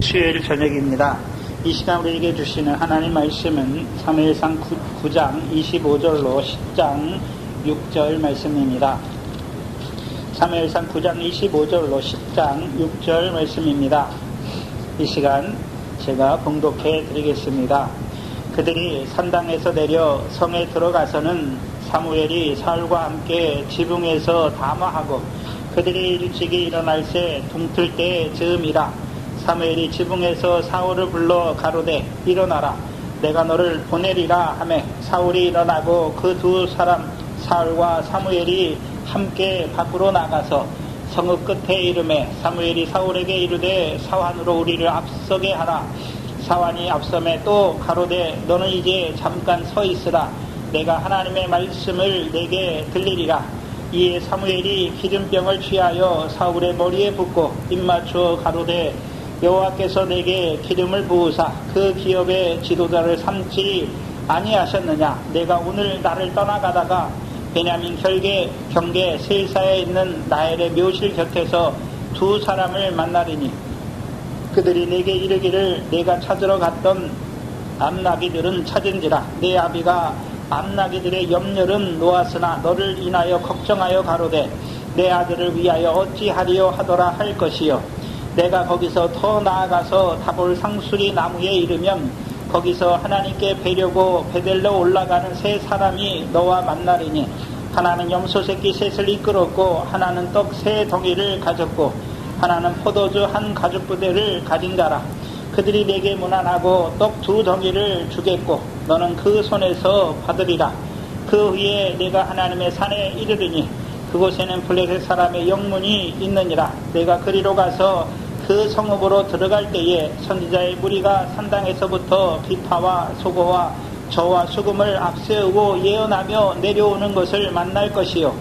수요일 저녁입니다. 이 시간 우리에게 주시는 하나님 말씀은 사무엘상 9장 25절로 10장 6절 말씀입니다. 사무엘상 9장 25절로 10장 6절 말씀입니다. 이 시간 제가 봉독해 드리겠습니다. 그들이 산당에서 내려 성에 들어가서는 사무엘이 사울과 함께 지붕에서 담화하고 그들이 일찍이 일어날 새 동틀 때 즈음이라. 사무엘이 지붕에서 사울을 불러 가로되 일어나라 내가 너를 보내리라 하매 사울이 일어나고 그 두 사람 사울과 사무엘이 함께 밖으로 나가서 성읍 끝에 이르매 사무엘이 사울에게 이르되 사환으로 우리를 앞서게 하라. 사환이 앞섬에 또 가로되 너는 이제 잠깐 서 있으라 내가 하나님의 말씀을 내게 들리리라. 이에 사무엘이 기름병을 취하여 사울의 머리에 붓고 입맞추어 가로되 여호와께서 내게 기름을 부으사 그 기업의 지도자를 삼지 아니하셨느냐. 내가 오늘 나를 떠나가다가 베냐민 경계 셀사에 있는 나엘의 묘실 곁에서 두 사람을 만나리니 그들이 내게 이르기를 내가 찾으러 갔던 암나기들은 찾은지라. 내 아비가 암나기들의 염려는 놓았으나 너를 인하여 걱정하여 가로되 내 아들을 위하여 어찌하리요 하더라 할 것이요. 내가 거기서 더 나아가서 다볼 상수리 나무에 이르면 거기서 하나님께 뵈려고 베델로 올라가는 세 사람이 너와 만나리니 하나는 염소 새끼 셋을 이끌었고 하나는 떡 세 덩이를 가졌고 하나는 포도주 한 가죽부대를 가진 자라. 그들이 내게 문안하고 떡 두 덩이를 주겠고 너는 그 손에서 받으리라. 그 후에 내가 하나님의 산에 이르리니 그곳에는 블레셋 사람의 영문이 있느니라. 내가 그리로 가서 그 성읍으로 들어갈 때에 선지자의 무리가 산당에서부터 비파와 소고와 저와 수금을 앞세우고 예언하며 내려오는 것을 만날 것이요.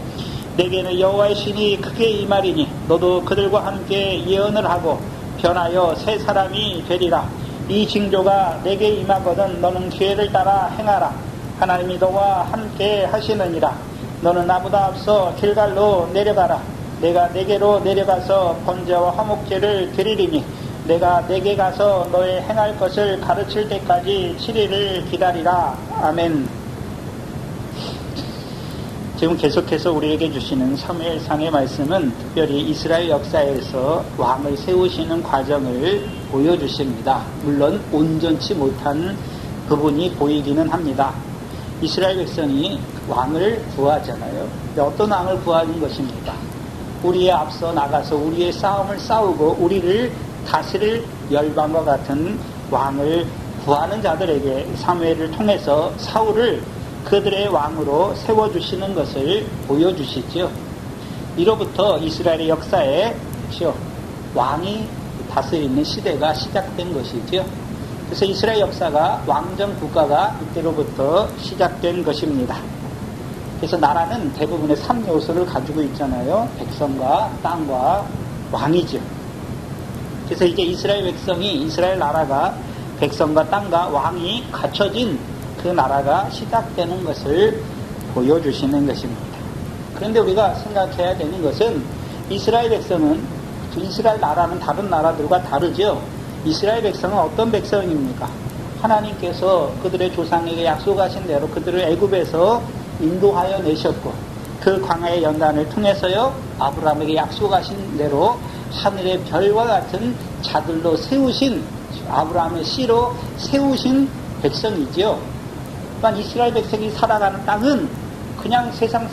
내게는 여호와의 신이 크게 임하리니 너도 그들과 함께 예언을 하고 변하여 새 사람이 되리라. 이 징조가 내게 임하거든 너는 기회를 따라 행하라. 하나님이 너와 함께 하시느니라. 너는 나보다 앞서 길갈로 내려가라. 내가 내게로 내려가서 번제와 화목제를 드리리니 내가 내게 가서 너의 행할 것을 가르칠 때까지 7일을 기다리라. 아멘. 지금 계속해서 우리에게 주시는 사무엘상의 말씀은 특별히 이스라엘 역사에서 왕을 세우시는 과정을 보여주십니다. 물론 온전치 못한 부분이 보이기는 합니다. 이스라엘 백성이 왕을 구하잖아요. 어떤 왕을 구하는 것입니까? 우리에 앞서 나가서 우리의 싸움을 싸우고 우리를 다스릴 열방과 같은 왕을 구하는 자들에게 사무엘을 통해서 사울을 그들의 왕으로 세워주시는 것을 보여주시죠. 이로부터 이스라엘의 역사에 왕이 다스리는 시대가 시작된 것이죠. 그래서 이스라엘 역사가 왕정 국가가 이때로부터 시작된 것입니다. 그래서 나라는 대부분의 3요소를 가지고 있잖아요. 백성과 땅과 왕이죠. 그래서 이제 이스라엘 나라가 백성과 땅과 왕이 갖춰진 그 나라가 시작되는 것을 보여주시는 것입니다. 그런데 우리가 생각해야 되는 것은 이스라엘 백성은 이스라엘 나라는 다른 나라들과 다르죠. 이스라엘 백성은 어떤 백성입니까? 하나님께서 그들의 조상에게 약속하신 대로 그들을 애굽에서 인도하여 내셨고 그 광야의 연단을 통해서요 아브라함에게 약속하신 대로 하늘의 별과 같은 자들로 세우신 아브라함의 씨로 세우신 백성이지요. 또한 이스라엘 백성이 살아가는 땅은 그냥 세상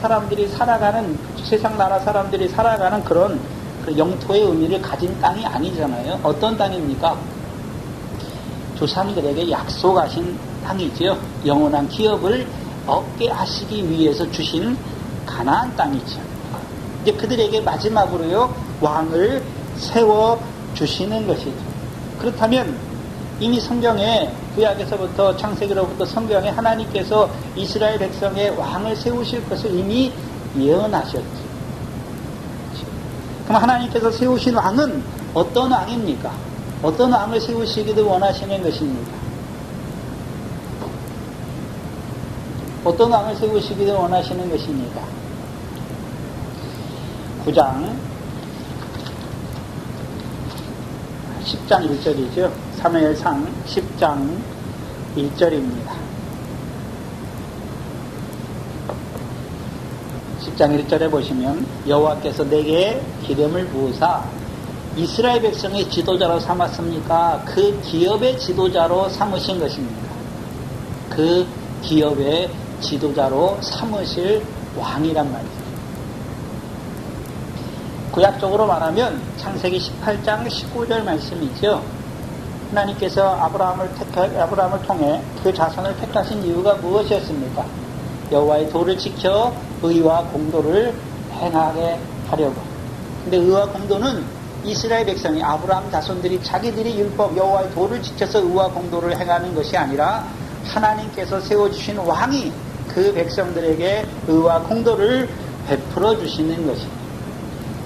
나라 사람들이 살아가는 그런 그 영토의 의미를 가진 땅이 아니잖아요. 어떤 땅입니까? 조상들에게 약속하신 땅이지요. 영원한 기업을 얻게 하시기 위해서 주신 가나안 땅이죠. 이제 그들에게 마지막으로요 왕을 세워 주시는 것이죠. 그렇다면 이미 성경에 구약에서부터 창세기로부터 성경에 하나님께서 이스라엘 백성의 왕을 세우실 것을 이미 예언하셨죠. 그럼 하나님께서 세우신 왕은 어떤 왕입니까? 어떤 왕을 세우시기를 원하시는 것입니까? 어떤 왕을 세우시기를 원하시는 것입니까? 9장 10장 1절이죠. 사무엘상 10장 1절입니다. 10장 1절에 보시면 여호와께서 내게 기름을 부으사 이스라엘 백성의 지도자로 삼았습니까? 그 기업의 지도자로 삼으신 것입니다. 그 기업의 지도자로 삼으실 왕이란 말이죠. 구약적으로 말하면 창세기 18장 19절 말씀이죠. 하나님께서 아브라함을 통해 그 자손을 택하신 이유가 무엇이었습니까? 여호와의 도를 지켜 의와 공도를 행하게 하려고. 근데 의와 공도는 이스라엘 백성이, 아브라함 자손들이 자기들이 율법 여호와의 도를 지켜서 의와 공도를 행하는 것이 아니라 하나님께서 세워주신 왕이 그 백성들에게 의와 공도를 베풀어 주시는 것입니다.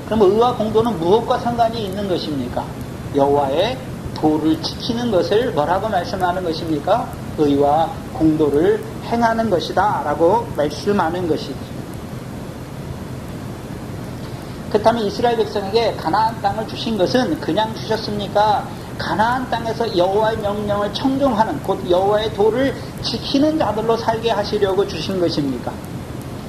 그럼 의와 공도는 무엇과 상관이 있는 것입니까? 여호와의 도를 지키는 것을 뭐라고 말씀하는 것입니까? 의와 공도를 행하는 것이다 라고 말씀하는 것이죠. 그렇다면 이스라엘 백성에게 가나안 땅을 주신 것은 그냥 주셨습니까? 가나안 땅에서 여호와의 명령을 청종하는, 곧 여호와의 도를 지키는 자들로 살게 하시려고 주신 것입니까?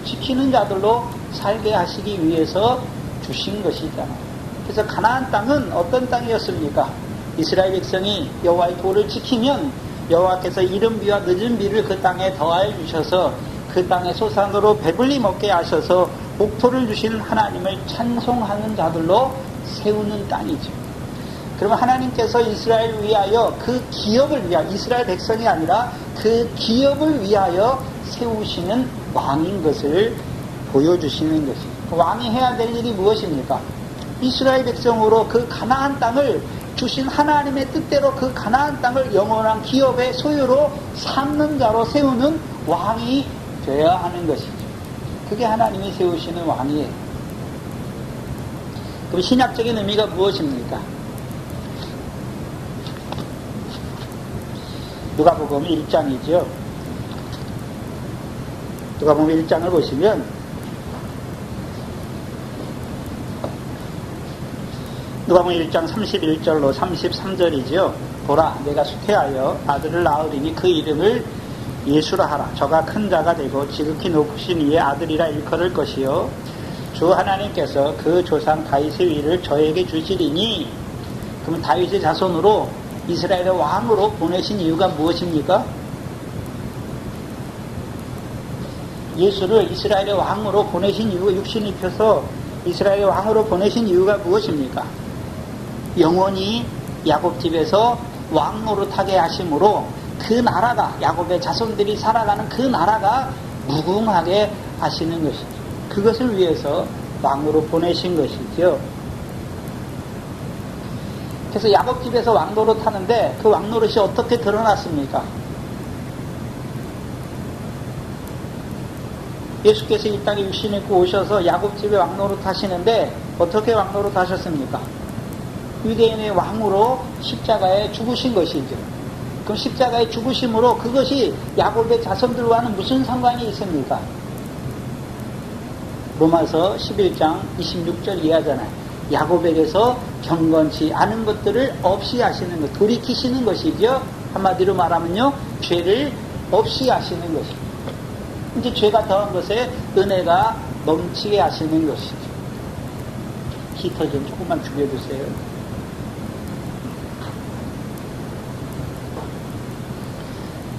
지키는 자들로 살게 하시기 위해서 주신 것이잖아요. 그래서 가나안 땅은 어떤 땅이었습니까? 이스라엘 백성이 여호와의 도를 지키면 여호와께서 이른 비와 늦은 비를 그 땅에 더하여 주셔서 그 땅의 소산으로 배불리 먹게 하셔서 복토를 주신 하나님을 찬송하는 자들로 세우는 땅이죠. 그러면 하나님께서 이스라엘을 위하여 그 기업을 위하여, 이스라엘 백성이 아니라 그 기업을 위하여 세우시는 왕인 것을 보여주시는 것입니다. 왕이 해야 될 일이 무엇입니까? 이스라엘 백성으로 그 가나안 땅을 주신 하나님의 뜻대로 그 가나안 땅을 영원한 기업의 소유로 삼는 자로 세우는 왕이 되어야 하는 것이죠. 그게 하나님이 세우시는 왕이에요. 그럼 신약적인 의미가 무엇입니까? 누가복음 1장이죠. 누가복음 1장을 보시면 누가복음 1장 31절로 33절이죠. 보라, 내가 수태하여 아들을 낳으리니 그 이름을 예수라 하라. 저가 큰 자가 되고 지극히 높으신 이의 아들이라 일컬을 것이요 주 하나님께서 그 조상 다윗의 위를 저에게 주시리니. 그러면 다윗의 자손으로 이스라엘의 왕으로 보내신 이유가 무엇입니까? 예수를 이스라엘의 왕으로 보내신 이유가, 육신을 입혀서 이스라엘의 왕으로 보내신 이유가 무엇입니까? 영원히 야곱집에서 왕 노릇하게 하심으로 그 나라가, 야곱의 자손들이 살아가는 그 나라가 무궁하게 하시는 것이죠. 그것을 위해서 왕으로 보내신 것이죠. 그래서 야곱집에서 왕 노릇하는데 그 왕 노릇이 어떻게 드러났습니까? 예수께서 이 땅에 육신 입고 오셔서 야곱집에 왕 노릇하시는데 어떻게 왕 노릇하셨습니까? 유대인의 왕으로 십자가에 죽으신 것이죠. 그럼 십자가에 죽으심으로 그것이 야곱의 자손들과는 무슨 상관이 있습니까? 로마서 11장 26절 이하잖아요. 야곱에게서 경건치 않은 것들을 없이 하시는 것, 돌이키시는 것이죠. 한마디로 말하면요, 죄를 없이 하시는 것입니다. 이제 죄가 더한 것에 은혜가 넘치게 하시는 것이죠. 히터 좀 조금만 줄여주세요.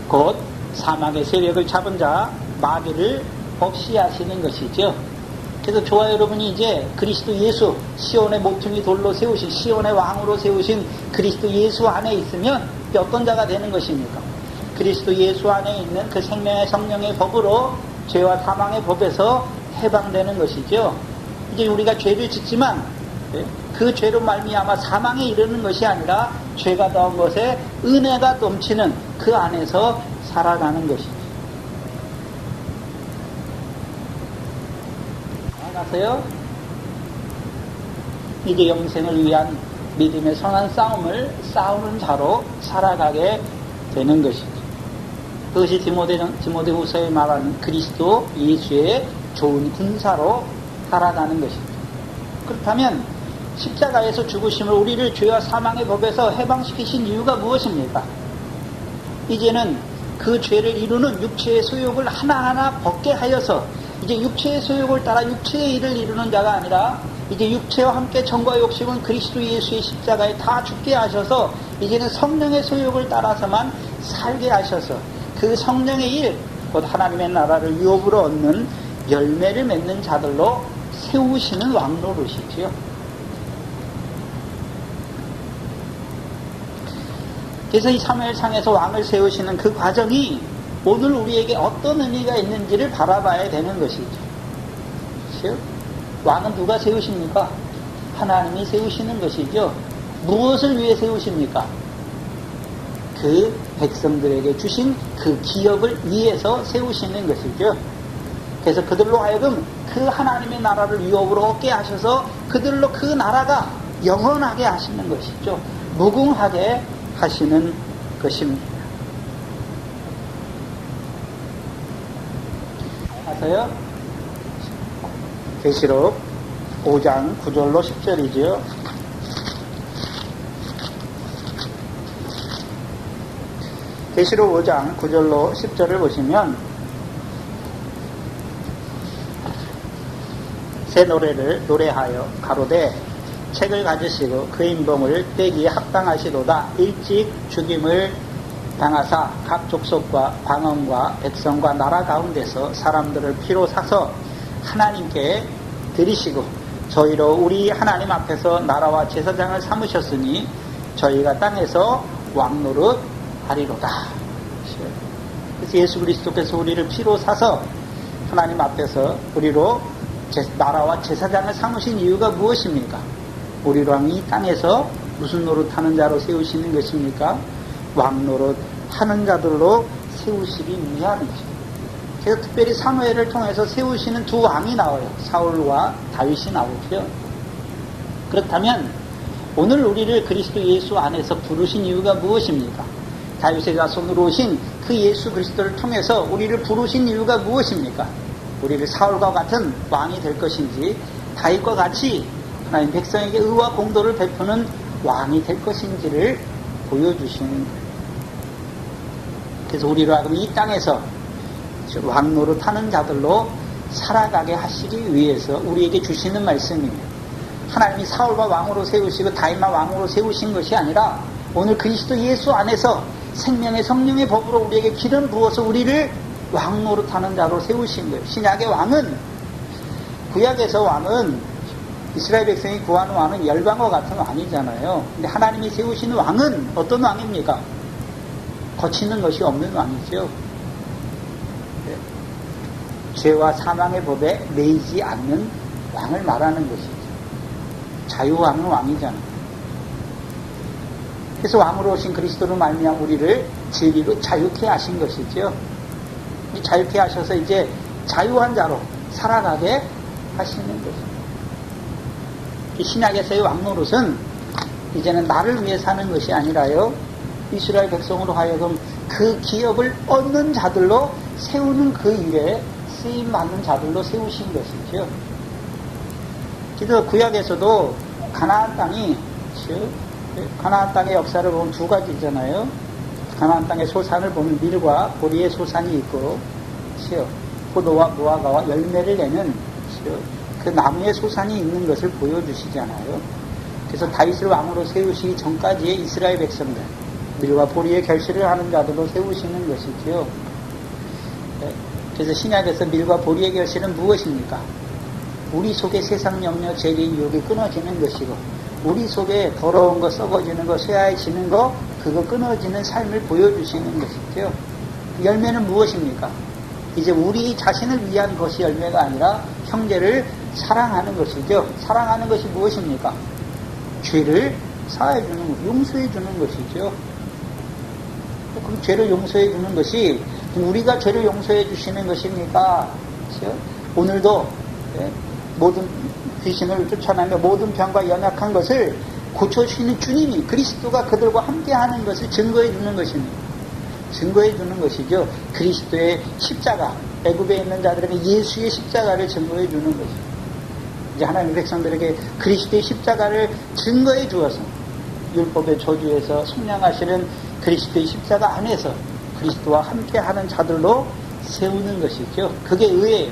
곧 사망의 세력을 잡은 자 마귀를 없이 하시는 것이죠. 그래서 저와 여러분이 이제 그리스도 예수, 시온의 모퉁이 돌로 세우신, 시온의 왕으로 세우신 그리스도 예수 안에 있으면 어떤 자가 되는 것입니까? 그리스도 예수 안에 있는 그 생명의 성령의 법으로 죄와 사망의 법에서 해방되는 것이죠. 이제 우리가 죄를 짓지만 그 죄로 말미암아 사망에 이르는 것이 아니라 죄가 더한 것에 은혜가 넘치는 그 안에서 살아가는 것이죠. 알았어요? 이제 영생을 위한 믿음의 선한 싸움을 싸우는 자로 살아가게 되는 것이죠. 그것이 디모데후서에 말하는 그리스도 예수의 좋은 군사로 살아가는 것입니다. 그렇다면 십자가에서 죽으심을 우리를 죄와 사망의 법에서 해방시키신 이유가 무엇입니까? 이제는 그 죄를 이루는 육체의 소욕을 하나하나 벗게 하여서 이제 육체의 소욕을 따라 육체의 일을 이루는 자가 아니라 이제 육체와 함께 정과 욕심은 그리스도 예수의 십자가에 다 죽게 하셔서 이제는 성령의 소욕을 따라서만 살게 하셔서 그 성령의 일, 곧 하나님의 나라를 유업으로 얻는 열매를 맺는 자들로 세우시는 왕노릇이지요. 그래서 이 사무엘상에서 왕을 세우시는 그 과정이 오늘 우리에게 어떤 의미가 있는지를 바라봐야 되는 것이죠. 그렇죠? 왕은 누가 세우십니까? 하나님이 세우시는 것이죠. 무엇을 위해 세우십니까? 그 백성들에게 주신 그 기업을 위해서 세우시는 것이죠. 그래서 그들로 하여금 그 하나님의 나라를 유업으로 얻게 하셔서 그들로 그 나라가 영원하게 하시는 것이죠. 무궁하게 하시는 것입니다. 가서요. 계시록 5장 9절로 10절이죠. 계시록 5장 9절로 10절을 보시면 새 노래를 노래하여 가로되 책을 가지시고 그 인봉을 떼기에 합당하시도다. 일찍 죽임을 당하사 각 족속과 방언과 백성과 나라 가운데서 사람들을 피로 사서 하나님께 드리시고 저희로 우리 하나님 앞에서 나라와 제사장을 삼으셨으니 저희가 땅에서 왕노릇 하리로다. 그래서 예수 그리스도께서 우리를 피로 사서 하나님 앞에서 우리로 나라와 제사장을 삼으신 이유가 무엇입니까? 우리 왕이 이 땅에서 무슨 노릇하는 자로 세우시는 것입니까? 왕노릇 하는 자들로 세우시기 위함이죠. 그래서 특별히 사무엘을 통해서 세우시는 두 왕이 나와요. 사울과 다윗이 나오죠. 그렇다면 오늘 우리를 그리스도 예수 안에서 부르신 이유가 무엇입니까? 다윗의 자손으로 오신 그 예수 그리스도를 통해서 우리를 부르신 이유가 무엇입니까? 우리를 사울과 같은 왕이 될 것인지 다윗과 같이 하나님 백성에게 의와 공도를 베푸는 왕이 될 것인지를 보여주시는 거예요. 그래서 우리로 하여금 이 땅에서 왕노릇하는 자들로 살아가게 하시기 위해서 우리에게 주시는 말씀입니다. 하나님이 사울과 왕으로 세우시고 다윗만 왕으로 세우신 것이 아니라 오늘 그리스도 예수 안에서 생명의 성령의 법으로 우리에게 기름 부어서 우리를 왕노릇하는 자로 세우신 거예요. 신약의 왕은, 구약에서 왕은 이스라엘 백성이 구하는 왕은 열방과 같은 왕이잖아요. 근데 하나님이 세우시는 왕은 어떤 왕입니까? 거치는 것이 없는 왕이죠. 죄와 사망의 법에 매이지 않는 왕을 말하는 것이죠. 자유하는 왕이잖아요. 그래서 왕으로 오신 그리스도로 말미암아 우리를 진리로 자유케 하신 것이죠. 자유케 하셔서 이제 자유한 자로 살아가게 하시는 것입니다. 신약에서의 왕노릇은 이제는 나를 위해 사는 것이 아니라요, 이스라엘 백성으로 하여금 그 기업을 얻는 자들로 세우는 그 일에 쓰임받는 자들로 세우신 것이죠. 그래서 구약에서도 가나안 땅이, 가나안 땅의 역사를 보면 두 가지잖아요. 가나안 땅의 소산을 보면 밀과 보리의 소산이 있고, 포도와 무화과와 열매를 내는 그 나무의 소산이 있는 것을 보여주시잖아요. 그래서 다윗을 왕으로 세우시기 전까지의 이스라엘 백성들, 밀과 보리의 결실을 하는 자들로 세우시는 것이지요. 그래서 신약에서 밀과 보리의 결실은 무엇입니까? 우리 속에 세상 염려, 죄의 유혹이 끊어지는 것이고, 우리 속에 더러운 거, 썩어지는 거, 쇠하해지는 거, 그거 끊어지는 삶을 보여주시는 것이죠. 열매는 무엇입니까? 이제 우리 자신을 위한 것이 열매가 아니라 형제를 사랑하는 것이죠. 사랑하는 것이 무엇입니까? 죄를 사해주는 것, 용서해주는 것이죠. 그럼 죄를 용서해주는 것이 우리가 죄를 용서해 주시는 것입니까? 그렇죠? 오늘도 모든 귀신을 쫓아내며 모든 병과 연약한 것을 고쳐주시는 주님이, 그리스도가 그들과 함께하는 것을 증거해 주는 것입니다. 증거해 주는 것이죠. 그리스도의 십자가, 애굽에 있는 자들에게 예수의 십자가를 증거해 주는 것입니다. 이제 하나님의 백성들에게 그리스도의 십자가를 증거해 주어서 율법의 저주에서 속량하시는 그리스도의 십자가 안에서 그리스도와 함께하는 자들로 세우는 것이죠. 그게 의예요.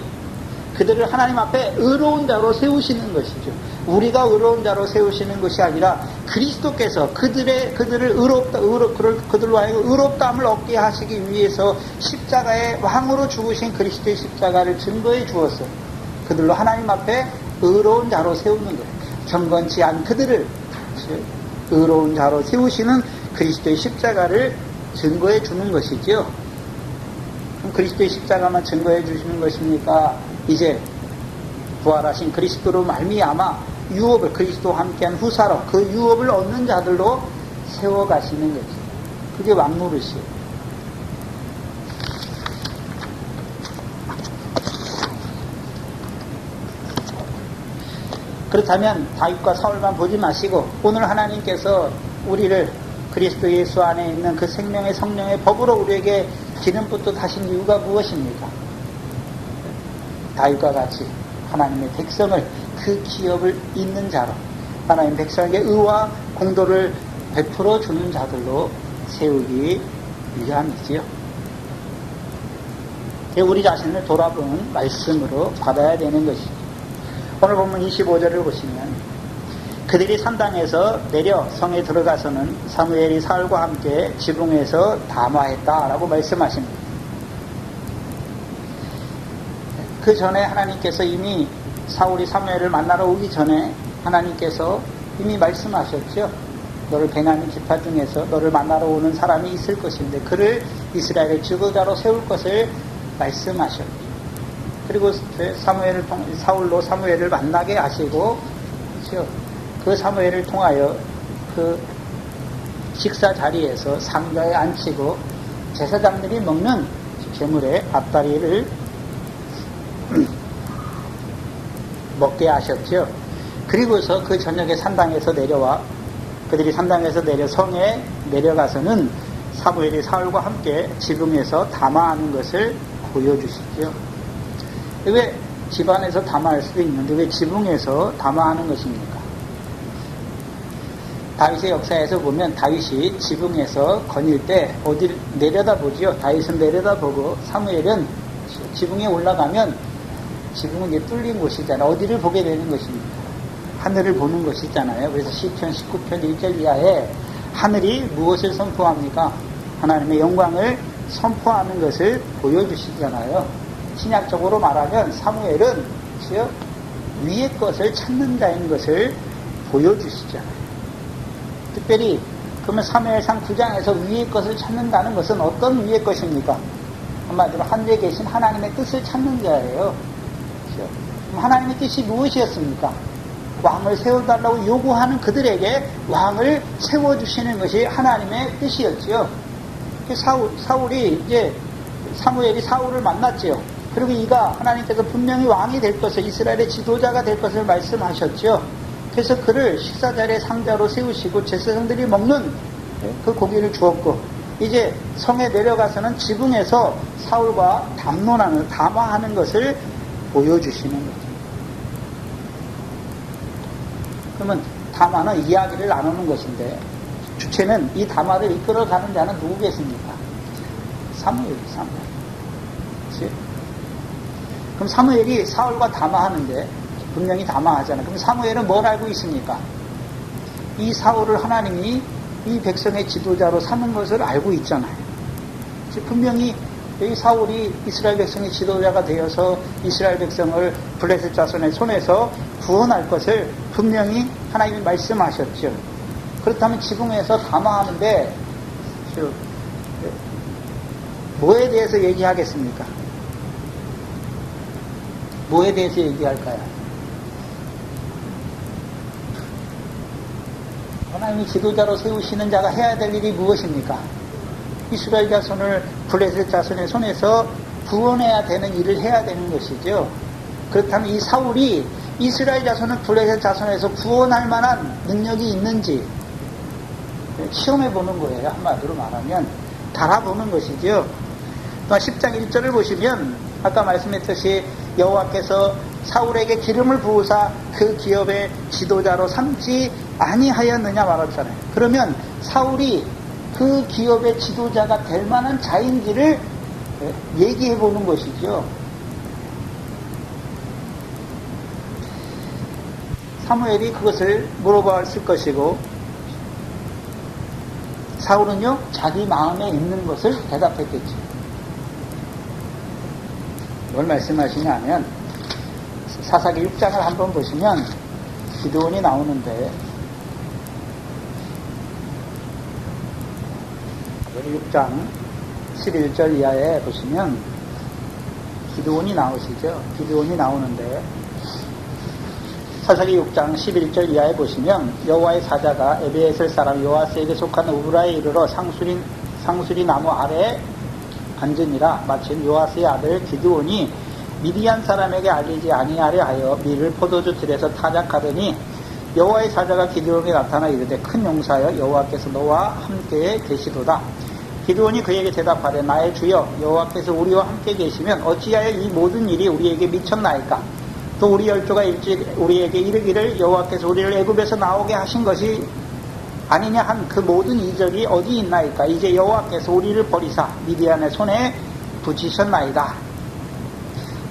그들을 하나님 앞에 의로운 자로 세우시는 것이죠. 우리가 의로운 자로 세우시는 것이 아니라 그리스도께서 그들을 그들로 하여금 의롭다함을 얻게 하시기 위해서 십자가의 왕으로 죽으신 그리스도의 십자가를 증거해 주어서 그들로 하나님 앞에 의로운 자로 세우는 거예요. 경건치 않은 그들을 의로운 자로 세우시는 그리스도의 십자가를 증거해 주는 것이죠. 그럼 그리스도의 십자가만 증거해 주시는 것입니까? 이제 부활하신 그리스도로 말미암아 유업을 그리스도와 함께한 후사로 그 유업을 얻는 자들로 세워가시는 거죠. 그게 왕노릇이에요. 그렇다면 다윗과 사울만 보지 마시고 오늘 하나님께서 우리를 그리스도 예수 안에 있는 그 생명의 성령의 법으로 우리에게 기름부터 다신 이유가 무엇입니까? 다윗과 같이 하나님의 백성을 그 기업을 잇는 자로 하나님 백성에게 의와 공도를 베풀어 주는 자들로 세우기 위함이지요. 우리 자신을 돌아보는 말씀으로 받아야 되는 것이죠. 오늘 본문 25절을 보시면 그들이 산당에서 내려 성에 들어가서는 사무엘이 사울과 함께 지붕에서 담화했다라고 말씀하십니다. 그 전에 하나님께서 이미 사울이 사무엘을 만나러 오기 전에 하나님께서 이미 말씀하셨죠. 너를 베냐민 지파 중에서 너를 만나러 오는 사람이 있을 것인데 그를 이스라엘의 지도자로 세울 것을 말씀하셨죠. 그리고 사울로 사무엘을 만나게 하시고 그렇죠? 그 사무엘을 통하여 그 식사 자리에서 상자에 앉히고 제사장들이 먹는 제물의 앞다리를 먹게 하셨죠. 그리고서 그 저녁에 산당에서 내려와 그들이 산당에서 내려 성에 내려가서는 사무엘이 사울과 함께 지붕에서 담화하는 것을 보여주시죠. 왜 집안에서 담화할 수도 있는데 왜 지붕에서 담화하는 것입니까? 다윗의 역사에서 보면 다윗이 지붕에서 거닐 때 어디를 내려다보지요. 다윗은 내려다보고 사무엘은 지붕에 올라가면 지붕은 이제 뚫린 곳이잖아요. 어디를 보게 되는 것입니까? 하늘을 보는 것이잖아요. 그래서 시편 19편 1절 이하에 하늘이 무엇을 선포합니까? 하나님의 영광을 선포하는 것을 보여주시잖아요. 신약적으로 말하면 사무엘은 위의 것을 찾는 자인 것을 보여주시잖아요. 특별히 그러면 사무엘상 9장에서 위의 것을 찾는다는 것은 어떤 위의 것입니까? 한마디로 하늘에 계신 하나님의 뜻을 찾는 자예요. 그럼 하나님의 뜻이 무엇이었습니까? 왕을 세워달라고 요구하는 그들에게 왕을 세워주시는 것이 하나님의 뜻이었지요. 사무엘이 사울을 만났지요. 그리고 이가 하나님께서 분명히 왕이 될 것을, 이스라엘의 지도자가 될 것을 말씀하셨지요. 그래서 그를 식사자리에 상자로 세우시고 제사장들이 먹는 그 고기를 주었고, 이제 성에 내려가서는 지붕에서 사울과 담화하는 것을 보여주시는 거죠. 그러면 담화는 이야기를 나누는 것인데 주체는 이 담화를 이끌어가는 자는 누구겠습니까? 사무엘이. 그렇지? 그럼 사무엘이 사울과 담화하는데 분명히 담화하잖아요. 그럼 사무엘은 뭘 알고 있습니까? 이 사울을 하나님이 이 백성의 지도자로 삼은 것을 알고 있잖아요. 분명히 이 사울이 이스라엘 백성의 지도자가 되어서 이스라엘 백성을 블레셋 자손의 손에서 구원할 것을 분명히 하나님이 말씀하셨죠. 그렇다면 지붕에서 담화하는데 뭐에 대해서 얘기하겠습니까? 뭐에 대해서 얘기할까요? 하나님이 지도자로 세우시는 자가 해야 될 일이 무엇입니까? 이스라엘 자손을 블레셋 자손의 손에서 구원해야 되는 일을 해야 되는 것이죠. 그렇다면 이 사울이 이스라엘 자손을 블레셋 자손에서 구원할 만한 능력이 있는지 시험해 보는 거예요. 한마디로 말하면 달아보는 것이죠. 또 10장 1절을 보시면 아까 말씀했듯이 여호와께서 사울에게 기름을 부으사 그 기업의 지도자로 삼지 아니하였느냐 말했잖아요. 그러면 사울이 그 기업의 지도자가 될 만한 자인지를 얘기해 보는 것이죠. 사무엘이 그것을 물어봤을 것이고, 사울은요 자기 마음에 있는 것을 대답했겠죠. 뭘 말씀하시냐 하면, 사사기 6장을 한번 보시면 기드온이 나오는데, 6장 11절 이하에 보시면 기드온이 나오시죠. 기드온이 나오는데, 사사기 6장 11절 이하에 보시면 여호와의 사자가 에베에셀 사람 요아스에게 속한 우브라에 이르러 상수리 나무 아래에 앉으니라. 마침 요아스의 아들 기드온이 미디안 사람에게 알리지 아니하려 하여 밀을 포도주 들에서 타작하더니 여호와의 사자가 기드온에게 나타나 이르되 큰 용사여 여호와께서 너와 함께 계시도다. 기드온이 그에게 대답하되 나의 주여 여호와께서 우리와 함께 계시면 어찌하여 이 모든 일이 우리에게 미쳤나이까. 또 우리 열조가 일찍 우리에게 이르기를 여호와께서 우리를 애굽에서 나오게 하신 것이 아니냐 한 그 모든 이적이 어디 있나이까. 이제 여호와께서 우리를 버리사 미디안의 손에 붙이셨나이다.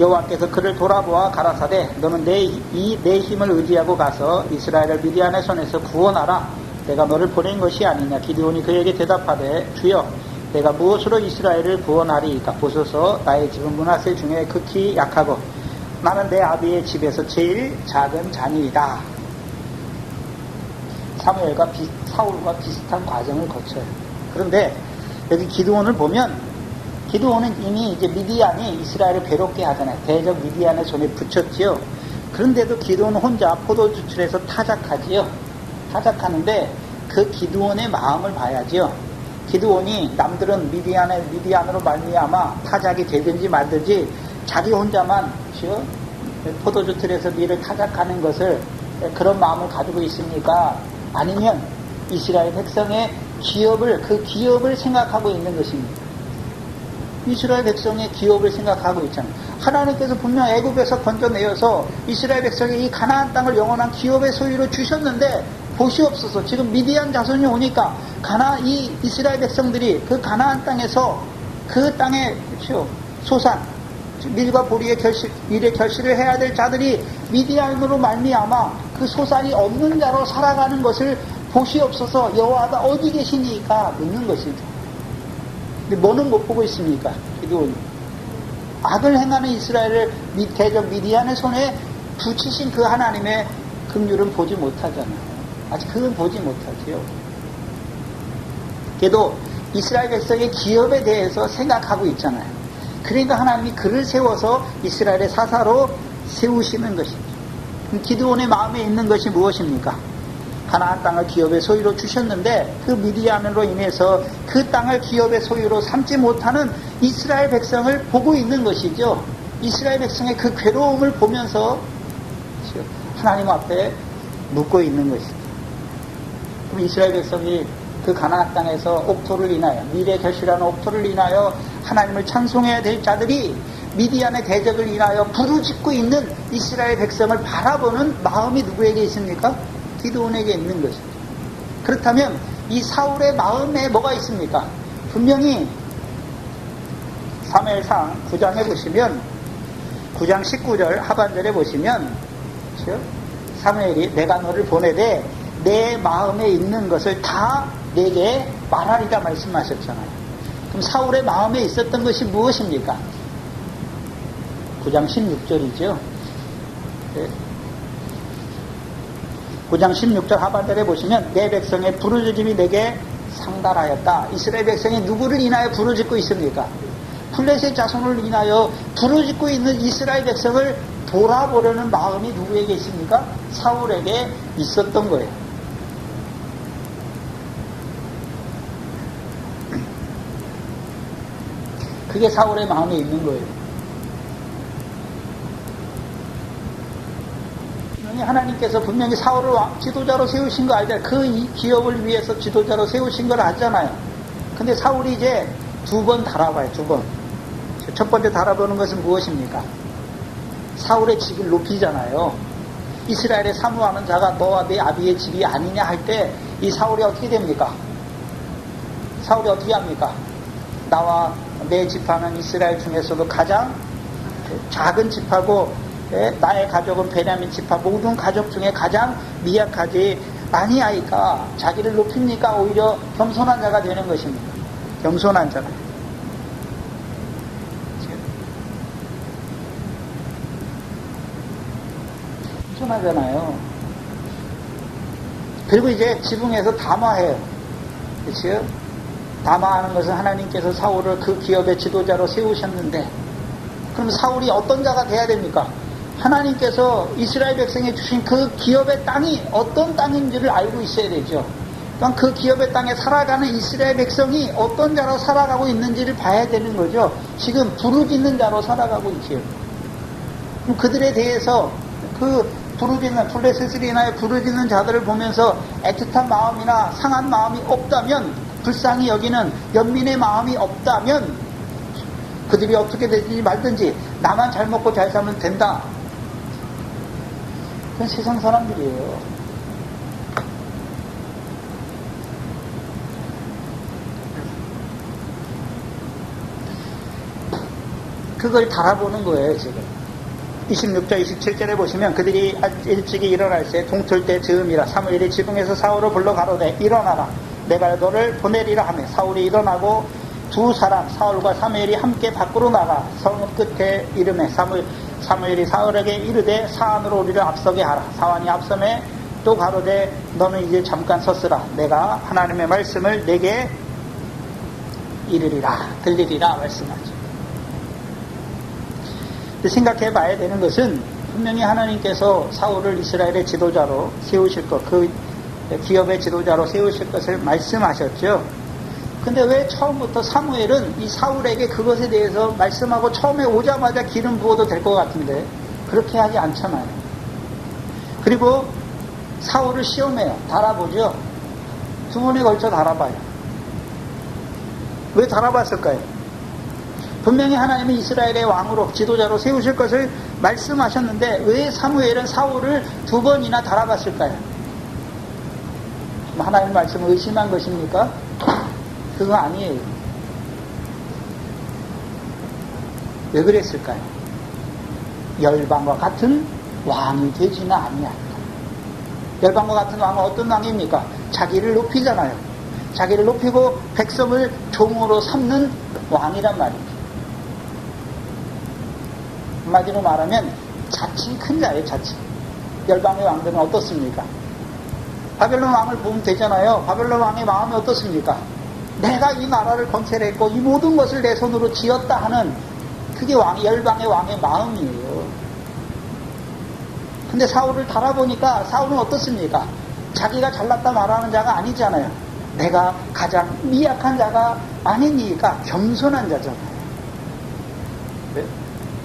여호와께서 그를 돌아보아 가라사대 너는 내 힘을 의지하고 가서 이스라엘을 미디안의 손에서 구원하라. 내가 너를 보낸 것이 아니냐. 기드온이 그에게 대답하되 주여 내가 무엇으로 이스라엘을 구원하리이까. 보소서 나의 집은 므낫세 중에 극히 약하고 나는 내 아비의 집에서 제일 작은 자니이다. 사울과 비슷한 과정을 거쳐요. 그런데 여기 기드온을 보면 기드온은 이미 이제 미디안이 이스라엘을 괴롭게 하잖아요. 대적 미디안의 손에 붙였지요. 그런데도 기드온은 혼자 포도주출에서 타작하지요. 타작하는데 그 기드온의 마음을 봐야지요. 기드온이 남들은 미디안으로 말미암아 타작이 되든지 말든지 자기 혼자만 포도주 틀에서 밀을 타작하는 것을 그런 마음을 가지고 있습니까? 아니면 이스라엘 백성의 그 기업을 생각하고 있는 것입니다. 이스라엘 백성의 기업을 생각하고 있잖아요. 하나님께서 분명 애굽에서 건져내어서 이스라엘 백성이 이 가나안 땅을 영원한 기업의 소유로 주셨는데 보시옵소서 지금 미디안 자손이 오니까 이 이스라엘 백성들이 그 가나안 땅에서 그 땅의 소산 밀과 보리의 일의 결실을 해야 될 자들이 미디안으로 말미암아 그 소산이 없는 자로 살아가는 것을 보시옵소서. 여호와가 어디 계시니까 묻는 것입니다. 근데 뭐는 못 보고 있습니까? 기드온이 악을 행하는 이스라엘을 대적 미디안의 손에 붙이신 그 하나님의 긍휼은 보지 못하잖아요. 아직 그건 보지 못하지요. 그래도 이스라엘 백성의 기업에 대해서 생각하고 있잖아요. 그러니까 하나님이 그를 세워서 이스라엘의 사사로 세우시는 것입니다. 기드온의 마음에 있는 것이 무엇입니까? 가나안 땅을 기업의 소유로 주셨는데 그 미디안으로 인해서 그 땅을 기업의 소유로 삼지 못하는 이스라엘 백성을 보고 있는 것이죠. 이스라엘 백성의 그 괴로움을 보면서 하나님 앞에 묻고 있는 것입니다. 그럼 이스라엘 백성이 그 가나안 땅에서 옥토를 인하여 미래 결실하는 옥토를 인하여 하나님을 찬송해야 될 자들이 미디안의 대적을 인하여 부르짖고 있는 이스라엘 백성을 바라보는 마음이 누구에게 있습니까? 기드온에게 있는 것입니다. 그렇다면 이 사울의 마음에 뭐가 있습니까? 분명히 사무엘상 9장에 보시면 9장 19절 하반절에 보시면 사무엘이 내가 너를 보내되 내 마음에 있는 것을 다 내게 말하리라 말씀하셨잖아요. 그럼 사울의 마음에 있었던 것이 무엇입니까? 9장 16절이죠. 9장 16절 하반절에 보시면 내 백성의 부르짖음이 내게 상달하였다. 이스라엘 백성이 누구를 인하여 부르짖고 있습니까? 블레셋 자손을 인하여 부르짖고 있는 이스라엘 백성을 돌아보려는 마음이 누구에게 있습니까? 사울에게 있었던 거예요. 그게 사울의 마음에 있는 거예요. 하나님께서 분명히 사울을 지도자로 세우신 거 알잖아요. 그 기업을 위해서 지도자로 세우신 걸 알잖아요. 근데 사울이 이제 두 번 달아봐요. 두 번. 첫 번째 달아보는 것은 무엇입니까? 사울의 직을 높이잖아요. 이스라엘에 사모하는 자가 너와 내 아비의 집이 아니냐 할 때 이 사울이 어떻게 됩니까? 사울이 어떻게 합니까? 나와 내 집하는 이스라엘 중에서도 가장 작은 집하고 나의 가족은 베냐민 집하 모든 가족 중에 가장 미약하지 아니하니까 자기를 높입니까? 오히려 겸손한 자가 되는 것입니다. 겸손한 자가. 겸손하잖아요. 그리고 이제 지붕에서 담화해요. 그렇죠? 담화하는 것은 하나님께서 사울을 그 기업의 지도자로 세우셨는데, 그럼 사울이 어떤 자가 돼야 됩니까? 하나님께서 이스라엘 백성에 주신 그 기업의 땅이 어떤 땅인지를 알고 있어야 되죠. 그럼 그 기업의 땅에 살아가는 이스라엘 백성이 어떤 자로 살아가고 있는지를 봐야 되는 거죠. 지금 부르짖는 자로 살아가고 있지요. 그럼 그들에 대해서 그 부르짖는 블레셋이나 부르짖는 자들을 보면서 애틋한 마음이나 상한 마음이 없다면, 불쌍히 여기는 연민의 마음이 없다면 그들이 어떻게 되든지 말든지 나만 잘 먹고 잘 살면 된다. 그건 세상 사람들이에요. 그걸 달아보는 거예요, 지금. 26절, 27절에 보시면 그들이 일찍이 일어날 때 동틀 때 즈음이라 사무엘이 지붕에서 사울을 불러 가로되 일어나라 내가 너를 보내리라 하며 사울이 일어나고 두 사람 사울과 사무엘이 함께 밖으로 나가 성 끝에 이름에 사무엘이 사울에게 이르되 사안으로 우리를 앞서게 하라. 사안이 앞섬에 또 가로되 너는 이제 잠깐 섰으라. 내가 하나님의 말씀을 내게 이르리라 들리리라 말씀하죠. 생각해 봐야 되는 것은 분명히 하나님께서 사울을 이스라엘의 지도자로 세우실 것, 그 기업의 지도자로 세우실 것을 말씀하셨죠. 근데 왜 처음부터 사무엘은 이 사울에게 그것에 대해서 말씀하고 처음에 오자마자 기름 부어도 될 것 같은데 그렇게 하지 않잖아요. 그리고 사울을 시험해요. 달아보죠. 2번에 걸쳐 달아봐요. 왜 달아봤을까요? 분명히 하나님은 이스라엘의 왕으로 지도자로 세우실 것을 말씀하셨는데 왜 사무엘은 사울을 2번이나 달아봤을까요? 하나님 말씀을 의심한 것입니까? 그거 아니에요. 왜 그랬을까요? 열방과 같은 왕이 되지는 아니하니까. 열방과 같은 왕은 어떤 왕입니까? 자기를 높이잖아요. 자기를 높이고 백성을 종으로 삼는 왕이란 말이죠. 한마디로 말하면 자칭 큰 자예요. 자칭. 열방의 왕들은 어떻습니까? 바벨론 왕을 보면 되잖아요. 바벨론 왕의 마음이 어떻습니까? 내가 이 나라를 건설했고 이 모든 것을 내 손으로 지었다 하는 그게 열방의 왕의 마음이에요. 근데 사울을 달아보니까 사울은 어떻습니까? 자기가 잘났다 말하는 자가 아니잖아요. 내가 가장 미약한 자가 아니니까 겸손한 자잖아요. 네?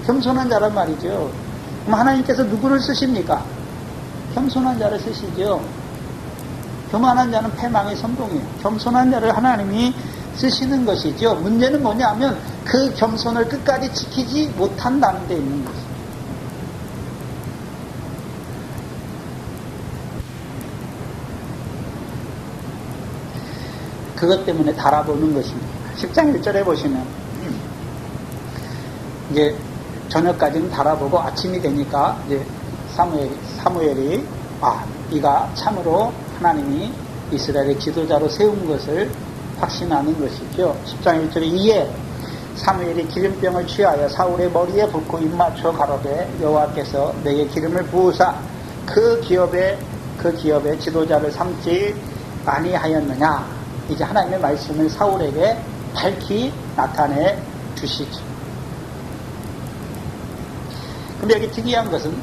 겸손한 자란 말이죠. 그럼 하나님께서 누구를 쓰십니까? 겸손한 자를 쓰시죠. 교만한 자는 패망의 선동이에요. 겸손한 자를 하나님이 쓰시는 것이죠. 문제는 뭐냐면 그 겸손을 끝까지 지키지 못한다는 데 있는 거죠. 그것 때문에 달아보는 것입니다. 10장 1절에 보시면 이제 저녁까지는 달아보고 아침이 되니까 이제 사무엘이 이가 참으로 하나님이 이스라엘의 지도자로 세운 것을 확신하는 것이죠. 10장 1절에 이에 사무엘이 기름병을 취하여 사울의 머리에 붓고 입맞춰 가로되 여호와께서 내게 기름을 부으사 그 기업의 지도자를 삼지 아니하였느냐. 이제 하나님의 말씀을 사울에게 밝히 나타내 주시죠. 근데 여기 특이한 것은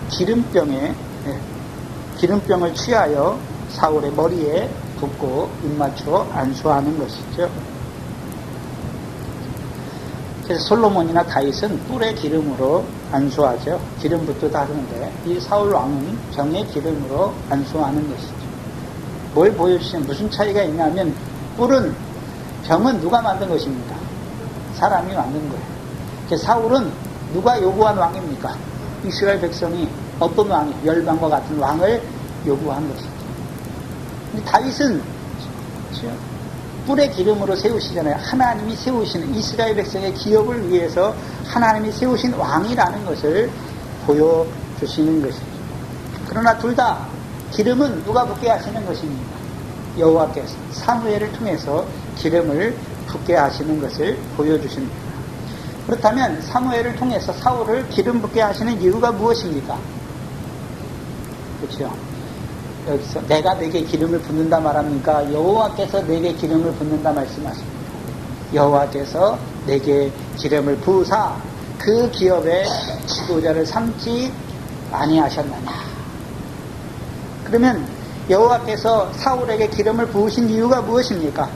기름병을 취하여 사울의 머리에 붓고 입맞춰 안수하는 것이죠. 그래서 솔로몬이나 다윗은 뿔의 기름으로 안수하죠. 기름부터 다르는데 이 사울 왕은 병의 기름으로 안수하는 것이죠. 뭘 보여주시면 무슨 차이가 있냐면 병은 누가 만든 것입니까? 사람이 만든 거예요. 사울은 누가 요구한 왕입니까? 이스라엘 백성이 어떤 왕이 열방과 같은 왕을 요구한 것이죠. 다윗은 뿔의 기름으로 세우시잖아요. 하나님이 세우시는 이스라엘 백성의 기업을 위해서 하나님이 세우신 왕이라는 것을 보여주시는 것이죠. 그러나 둘 다 기름은 누가 붓게 하시는 것입니까? 여호와께서 사무엘을 통해서 기름을 붓게 하시는 것을 보여주십니다. 그렇다면 사무엘을 통해서 사울을 기름 붓게 하시는 이유가 무엇입니까? 그렇죠? 여기서 내가 내게 기름을 붓는다 말합니까? 여호와께서 내게 기름을 붓는다 말씀하십니다. 여호와께서 내게 기름을 부으사 그 기업의 지도자를 삼지 아니하셨느냐. 그러면 여호와께서 사울에게 기름을 부으신 이유가 무엇입니까?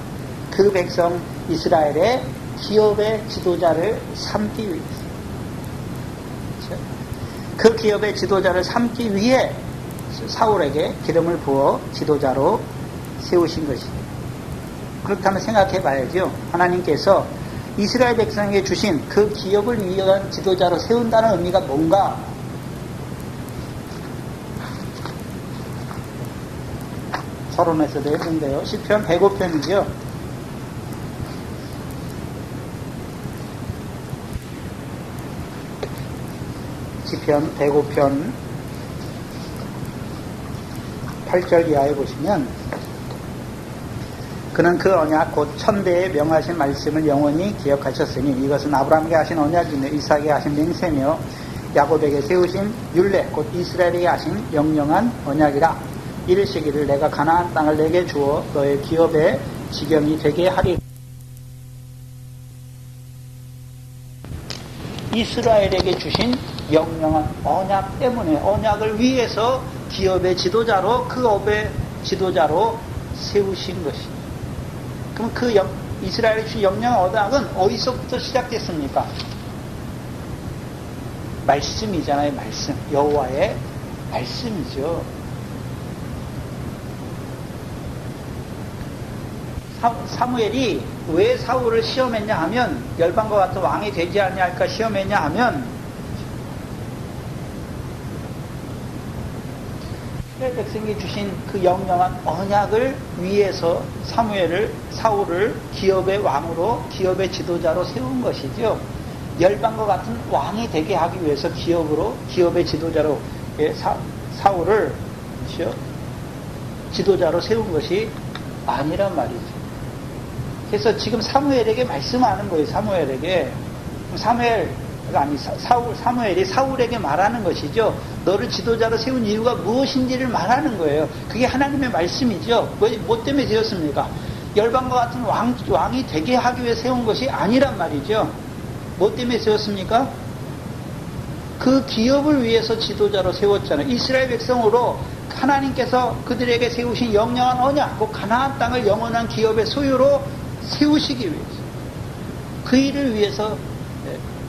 그 백성 이스라엘의 기업의 지도자를 삼기 위해서. 그 기업의 지도자를 삼기 위해 사울에게 기름을 부어 지도자로 세우신 것입니다. 그렇다면 생각해 봐야죠. 하나님께서 이스라엘 백성에게 주신 그 기업을 위한 지도자로 세운다는 의미가 뭔가? 서론에서도 했는데요. 시편 105편이죠. 시편 105편 8절 이하에 보시면 그는 그 언약 곧 천대에 명하신 말씀을 영원히 기억하셨으니 이것은 아브라함에게 하신 언약이며 이삭에게 하신 맹세며 야곱에게 세우신 율례 곧 이스라엘에게 하신 영영한 언약이라. 이르시기를 내가 가나안 땅을 내게 주어 너의 기업의 지경이 되게 하리라. 이스라엘에게 주신 영영한 언약 때문에 언약을 위해서 기업의 지도자로 그 업의 지도자로 세우신 것입니다. 그럼 그 이스라엘의 주신 영영한 언약은 어디서부터 시작됐습니까? 말씀이잖아요. 말씀. 여호와의 말씀이죠. 사무엘이 왜 사울을 시험했냐 하면 열방과 같은 왕이 되지 않냐할까 시험했냐 하면 이스라엘 백성이 주신 그 영영한 언약을 위해서 사울을 기업의 왕으로 기업의 지도자로 세운 것이죠. 열방과 같은 왕이 되게 하기 위해서 기업의 지도자로 사울을 지도자로 세운 것이 아니란 말이죠. 그래서 지금 사무엘에게 말씀하는 거예요. 사무엘이 사울에게 말하는 것이죠. 너를 지도자로 세운 이유가 무엇인지를 말하는 거예요. 그게 하나님의 말씀이죠. 뭐 때문에 되었습니까? 열방과 같은 왕이 되게 하기 위해 세운 것이 아니란 말이죠. 뭐 때문에 세웠습니까? 그 기업을 위해서 지도자로 세웠잖아요. 이스라엘 백성으로 하나님께서 그들에게 세우신 영영한 언약, 그 가나안 땅을 영원한 기업의 소유로 세우시기 위해서 그 일을 위해서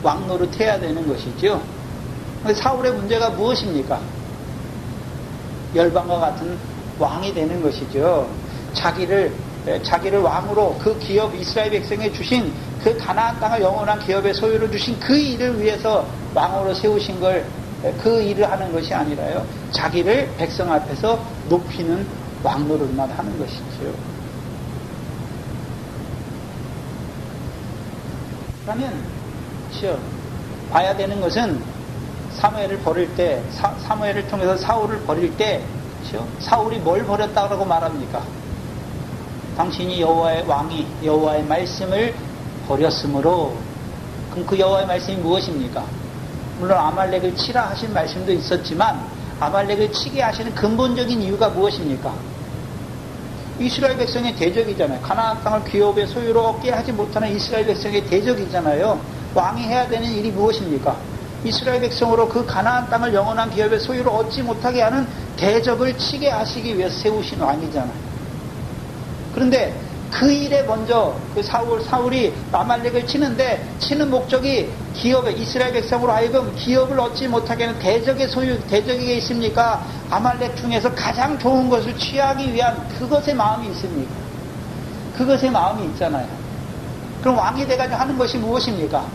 왕노릇해야 되는 것이죠. 사울의 문제가 무엇입니까? 열방과 같은 왕이 되는 것이죠. 자기를 왕으로 그 기업 이스라엘 백성에 주신 그 가나안 땅을 영원한 기업의 소유로 주신 그 일을 위해서 왕으로 세우신 걸 그 일을 하는 것이 아니라요. 자기를 백성 앞에서 높이는 왕노릇만 하는 것이죠. 그러면 봐야 되는 것은 사무엘을 버릴 때 사무엘을 통해서 사울을 버릴 때 사울이 뭘 버렸다고 말합니까? 당신이 여호와의 왕이 여호와의 말씀을 버렸으므로. 그럼 그 여호와의 말씀이 무엇입니까? 물론 아말렉을 치라 하신 말씀도 있었지만 아말렉을 치게 하시는 근본적인 이유가 무엇입니까? 이스라엘 백성의 대적이잖아요. 가나안 땅을 기업의 소유로 얻게 하지 못하는 이스라엘 백성의 대적이잖아요. 왕이 해야 되는 일이 무엇입니까? 이스라엘 백성으로 그 가나안 땅을 영원한 기업의 소유로 얻지 못하게 하는 대적을 치게 하시기 위해서 세우신 왕이잖아요. 그런데 그 일에 먼저 그 사울이 아말렉을 치는 목적이 기업의 이스라엘 백성으로 하여금 기업을 얻지 못하게 하는 대적에게 있습니까? 아말렉 중에서 가장 좋은 것을 취하기 위한 그것의 마음이 있습니까? 그것의 마음이 있잖아요. 그럼 왕이 돼가지고 하는 것이 무엇입니까?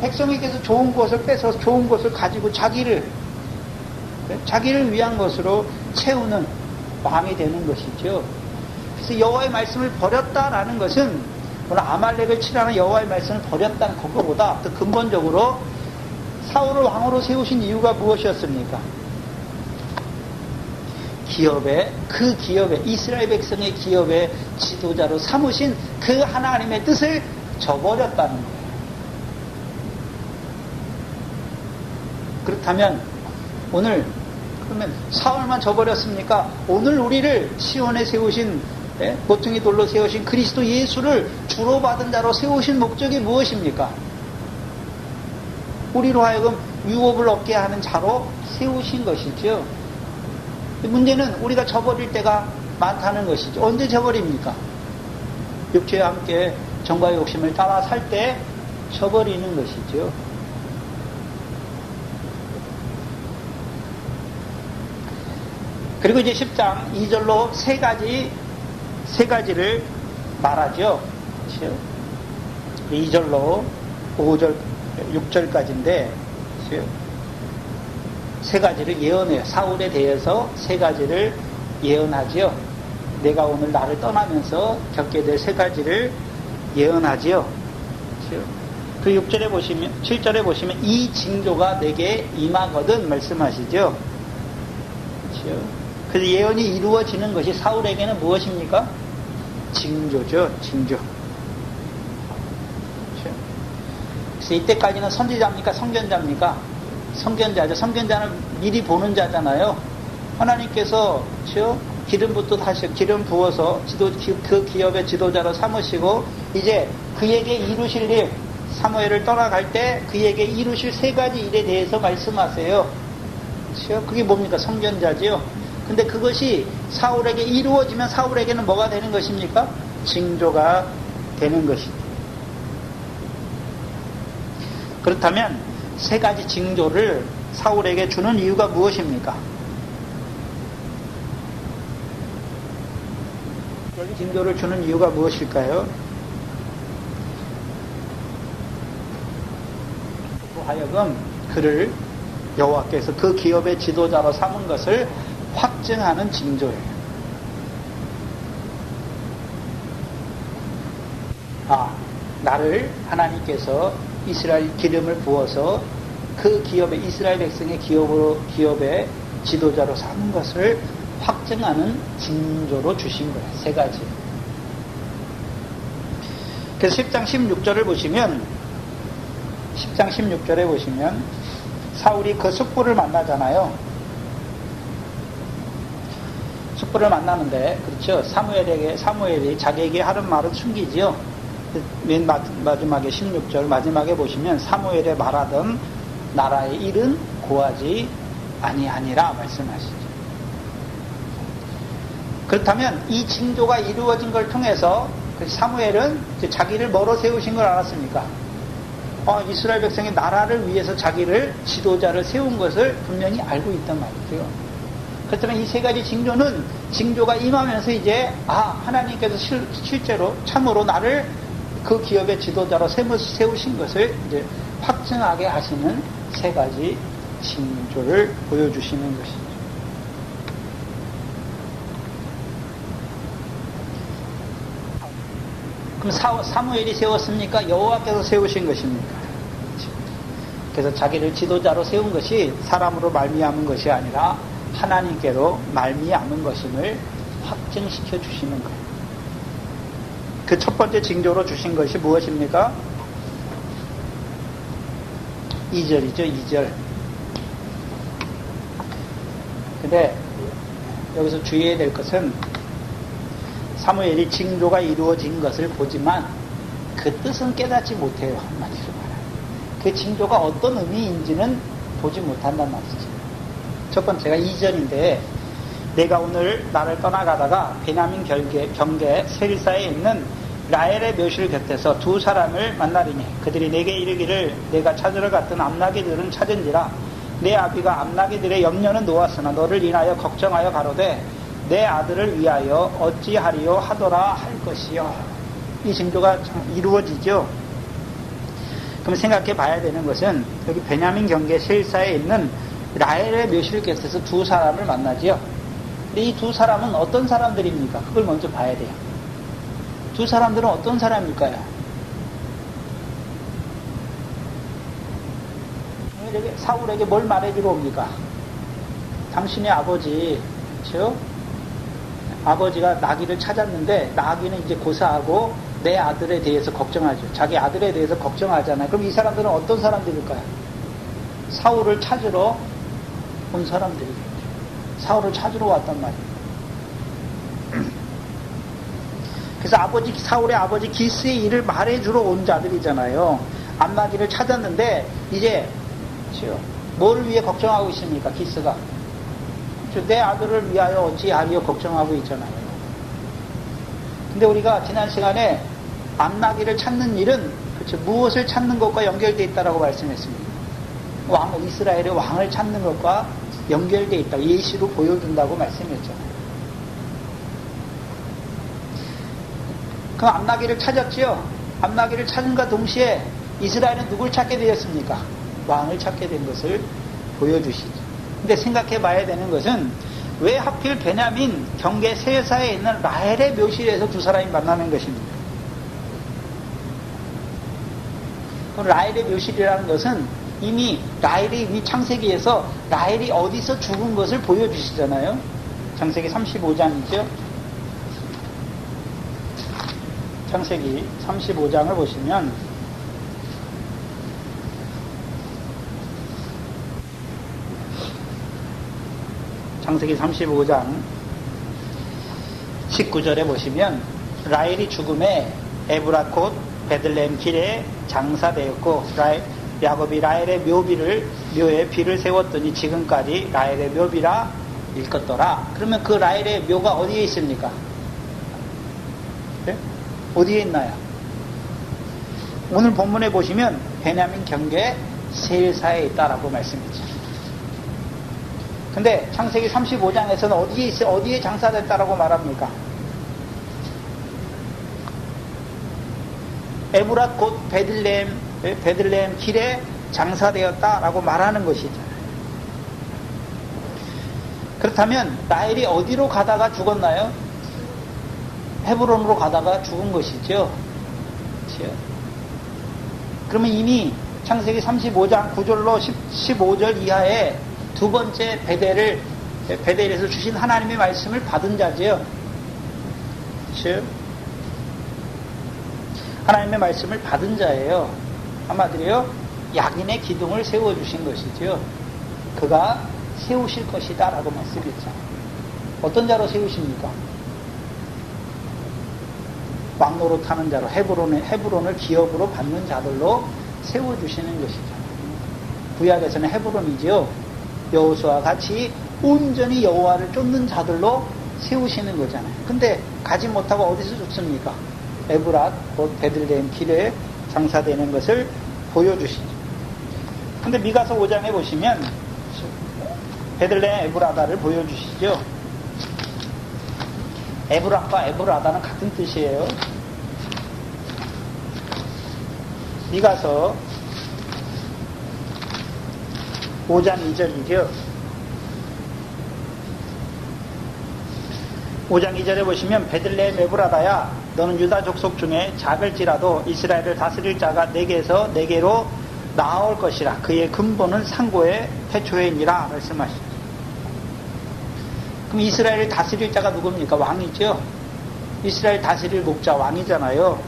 백성에게서 좋은 것을 뺏어서 좋은 것을 가지고 자기를 위한 것으로 채우는 왕이 되는 것이죠. 그래서 여호와의 말씀을 버렸다라는 것은 오늘 아말렉을 치라는 여호와의 말씀을 버렸다는 그거보다 더 근본적으로 사울을 왕으로 세우신 이유가 무엇이었습니까? 그 기업의 이스라엘 백성의 기업의 지도자로 삼으신 그 하나님의 뜻을 저버렸다는 거예요. 그렇다면 오늘 그러면 사울만 저버렸습니까? 오늘 우리를 시온에 세우신 모퉁이 돌로 세우신 그리스도 예수를 주로 받은 자로 세우신 목적이 무엇입니까? 우리로 하여금 유업을 얻게 하는 자로 세우신 것이죠. 문제는 우리가 저버릴 때가 많다는 것이죠. 언제 저버립니까? 육체와 함께 정과의 욕심을 따라 살 때 저버리는 것이죠. 그리고 이제 10장 2절로 세 가지를 말하죠. 2절로 5절, 6절까지인데 세 가지를 예언해요. 사울에 대해서 세 가지를 예언하지요. 내가 오늘 나를 떠나면서 겪게 될 세 가지를 예언하지요. 그 6절에 보시면, 7절에 보시면 이 징조가 내게 임하거든 말씀하시죠. 그래서 예언이 이루어지는 것이 사울에게는 무엇입니까? 징조죠. 징조. 그래서 이때까지는 선지자입니까? 선견자입니까? 선견자죠. 선견자는 미리 보는 자잖아요. 하나님께서 기름부터 다시 기름 부어서 그 기업의 지도자로 삼으시고 이제 그에게 이루실 일, 사무엘을 떠나갈 때 그에게 이루실 세 가지 일에 대해서 말씀하세요. 그게 뭡니까? 선견자지요. 근데 그것이 사울에게 이루어지면 사울에게는 뭐가 되는 것입니까? 징조가 되는 것이죠. 그렇다면 세 가지 징조를 사울에게 주는 이유가 무엇입니까? 징조를 주는 이유가 무엇일까요? 하여금 그를 여호와께서 그 기업의 지도자로 삼은 것을 확증하는 징조예요. 나를 하나님께서 이스라엘 기름을 부어서 그 기업의 이스라엘 백성의 기업의 지도자로 삼은 것을 확증하는 징조로 주신 거예요. 세 가지. 그래서 10장 16절을 보시면 10장 16절에 보시면 사울이 그 숙부를 만나잖아요. 숙부를 만나는데 그렇죠. 사무엘이 자기에게 하는 말은 숨기지요. 맨 마지막에 16절 마지막에 보시면 사무엘의 말하던 나라의 일은 고하지 아니하니라 말씀하시죠. 그렇다면 이 징조가 이루어진 걸 통해서 사무엘은 자기를 뭐로 세우신 걸 알았습니까? 이스라엘 백성의 나라를 위해서 자기를 지도자를 세운 것을 분명히 알고 있단 말이죠. 그렇다면 이 세 가지 징조가 임하면서 이제 하나님께서 실제로 참으로 나를 그 기업의 지도자로 세우신 것을 이제 확증하게 하시는 세 가지 징조를 보여주시는 것이죠. 그럼 사무엘이 세웠습니까? 여호와께서 세우신 것입니까? 그래서 자기를 지도자로 세운 것이 사람으로 말미암은 것이 아니라 하나님께로 말미암은 것임을 확증시켜 주시는 거예요. 그 첫 번째 징조로 주신 것이 무엇입니까? 2절이죠. 2절. 근데 여기서 주의해야 될 것은 사무엘이 징조가 이루어진 것을 보지만 그 뜻은 깨닫지 못해요. 한마디로 말하면. 그 징조가 어떤 의미인지는 보지 못한단 말이죠. 첫 번째가 2절인데 내가 오늘 나를 떠나가다가 베냐민 경계 셀사에 있는 라헬의 묘실 곁에서 두 사람을 만나리니 그들이 내게 이르기를 내가 찾으러 갔던 암나기들은 찾은지라 내 아비가 암나기들의 염려는 놓았으나 너를 인하여 걱정하여 가로되 내 아들을 위하여 어찌하리요 하더라 할 것이요. 이 징조가 이루어지죠. 그럼 생각해 봐야 되는 것은 여기 베냐민 경계 셀사에 있는 라헬의 묘실을 곁에서 두 사람을 만나지요. 근데 이 두 사람은 어떤 사람들입니까? 그걸 먼저 봐야 돼요. 두 사람들은 어떤 사람일까요? 사울에게 뭘 말해주러 옵니까? 당신의 아버지, 그렇죠? 아버지가 나귀를 찾았는데 나귀는 이제 고사하고 내 아들에 대해서 걱정하죠. 자기 아들에 대해서 걱정하잖아요. 그럼 이 사람들은 어떤 사람들일까요? 사울을 찾으러 온 사람들이겠죠. 사울을 찾으러 왔단 말이에요. 그래서 사울의 아버지 기스의 일을 말해주러 온 자들이잖아요. 암나귀를 찾았는데 이제 뭐를 위해 걱정하고 있습니까? 기스가 내 아들을 위하여 어찌하리요 걱정하고 있잖아요. 근데 우리가 지난 시간에 암나귀를 찾는 일은 그렇죠, 무엇을 찾는 것과 연결되어 있다라고 말씀했습니다. 이스라엘의 왕을 찾는 것과 연결되어 있다, 예시로 보여준다고 말씀했잖아요. 그 암나귀를 찾았지요. 암나귀를 찾은과 동시에 이스라엘은 누굴 찾게 되었습니까? 왕을 찾게 된 것을 보여주시죠. 근데 생각해 봐야 되는 것은 왜 하필 베냐민 경계 셀사에 있는 라헬의 묘실에서 두 사람이 만나는 것입니까? 라헬의 묘실이라는 것은 이미 창세기에서 라헬이 어디서 죽은 것을 보여주시잖아요. 창세기 35장이죠. 창세기 35장을 보시면 창세기 35장 19절에 보시면 라헬이 죽음에 에브라 곧 베들레헴 길에 장사되었고 야곱이 라헬의 묘에 비를 세웠더니 지금까지 라헬의 묘비라 일컫더라. 그러면 그 라헬의 묘가 어디에 있습니까? 네? 어디에 있나요? 오늘 본문에 보시면 베냐민 경계 셀사에 있다라고 말씀했죠. 근데 창세기 35장에서는 어디에 장사됐다라고 말합니까? 에브랏 곧 베들레헴 길에 장사되었다라고 말하는 것이죠. 그렇다면 라헬이 어디로 가다가 죽었나요? 헤브론으로 가다가 죽은 것이죠. 그렇죠? 그러면 이미 창세기 35장 9절로 15절 이하에 두 번째 베델에서 주신 하나님의 말씀을 받은 자지요. 즉 하나님의 말씀을 받은 자예요. 한마디로요, 약인의 기둥을 세워주신 것이죠. 그가 세우실 것이다 라고 말씀했죠. 어떤 자로 세우십니까? 왕노릇하는 자로 헤브론을 기업으로 받는 자들로 세워주시는 것이죠. 구약에서는 헤브론이죠. 여호수아와 같이 온전히 여호와를 쫓는 자들로 세우시는 거잖아요. 근데 가지 못하고 어디서 죽습니까? 에브랏 곧 베들레헴 길에 장사되는 것을 보여주시죠. 근데 미가서 5장에 보시면 베들레헴 에브라다를 보여주시죠. 에브랏과 에브라다는 같은 뜻이에요. 미가서 5장 2절이죠. 5장 2절에 보시면 베들레헴 에브라다야 너는 유다 족속 중에 작을지라도 이스라엘을 다스릴 자가 내게서 내게로 나올 것이라. 그의 근본은 상고의 태초에니라 말씀하시죠. 그럼 이스라엘을 다스릴 자가 누굽니까? 왕이죠. 이스라엘 다스릴 목자 왕이잖아요.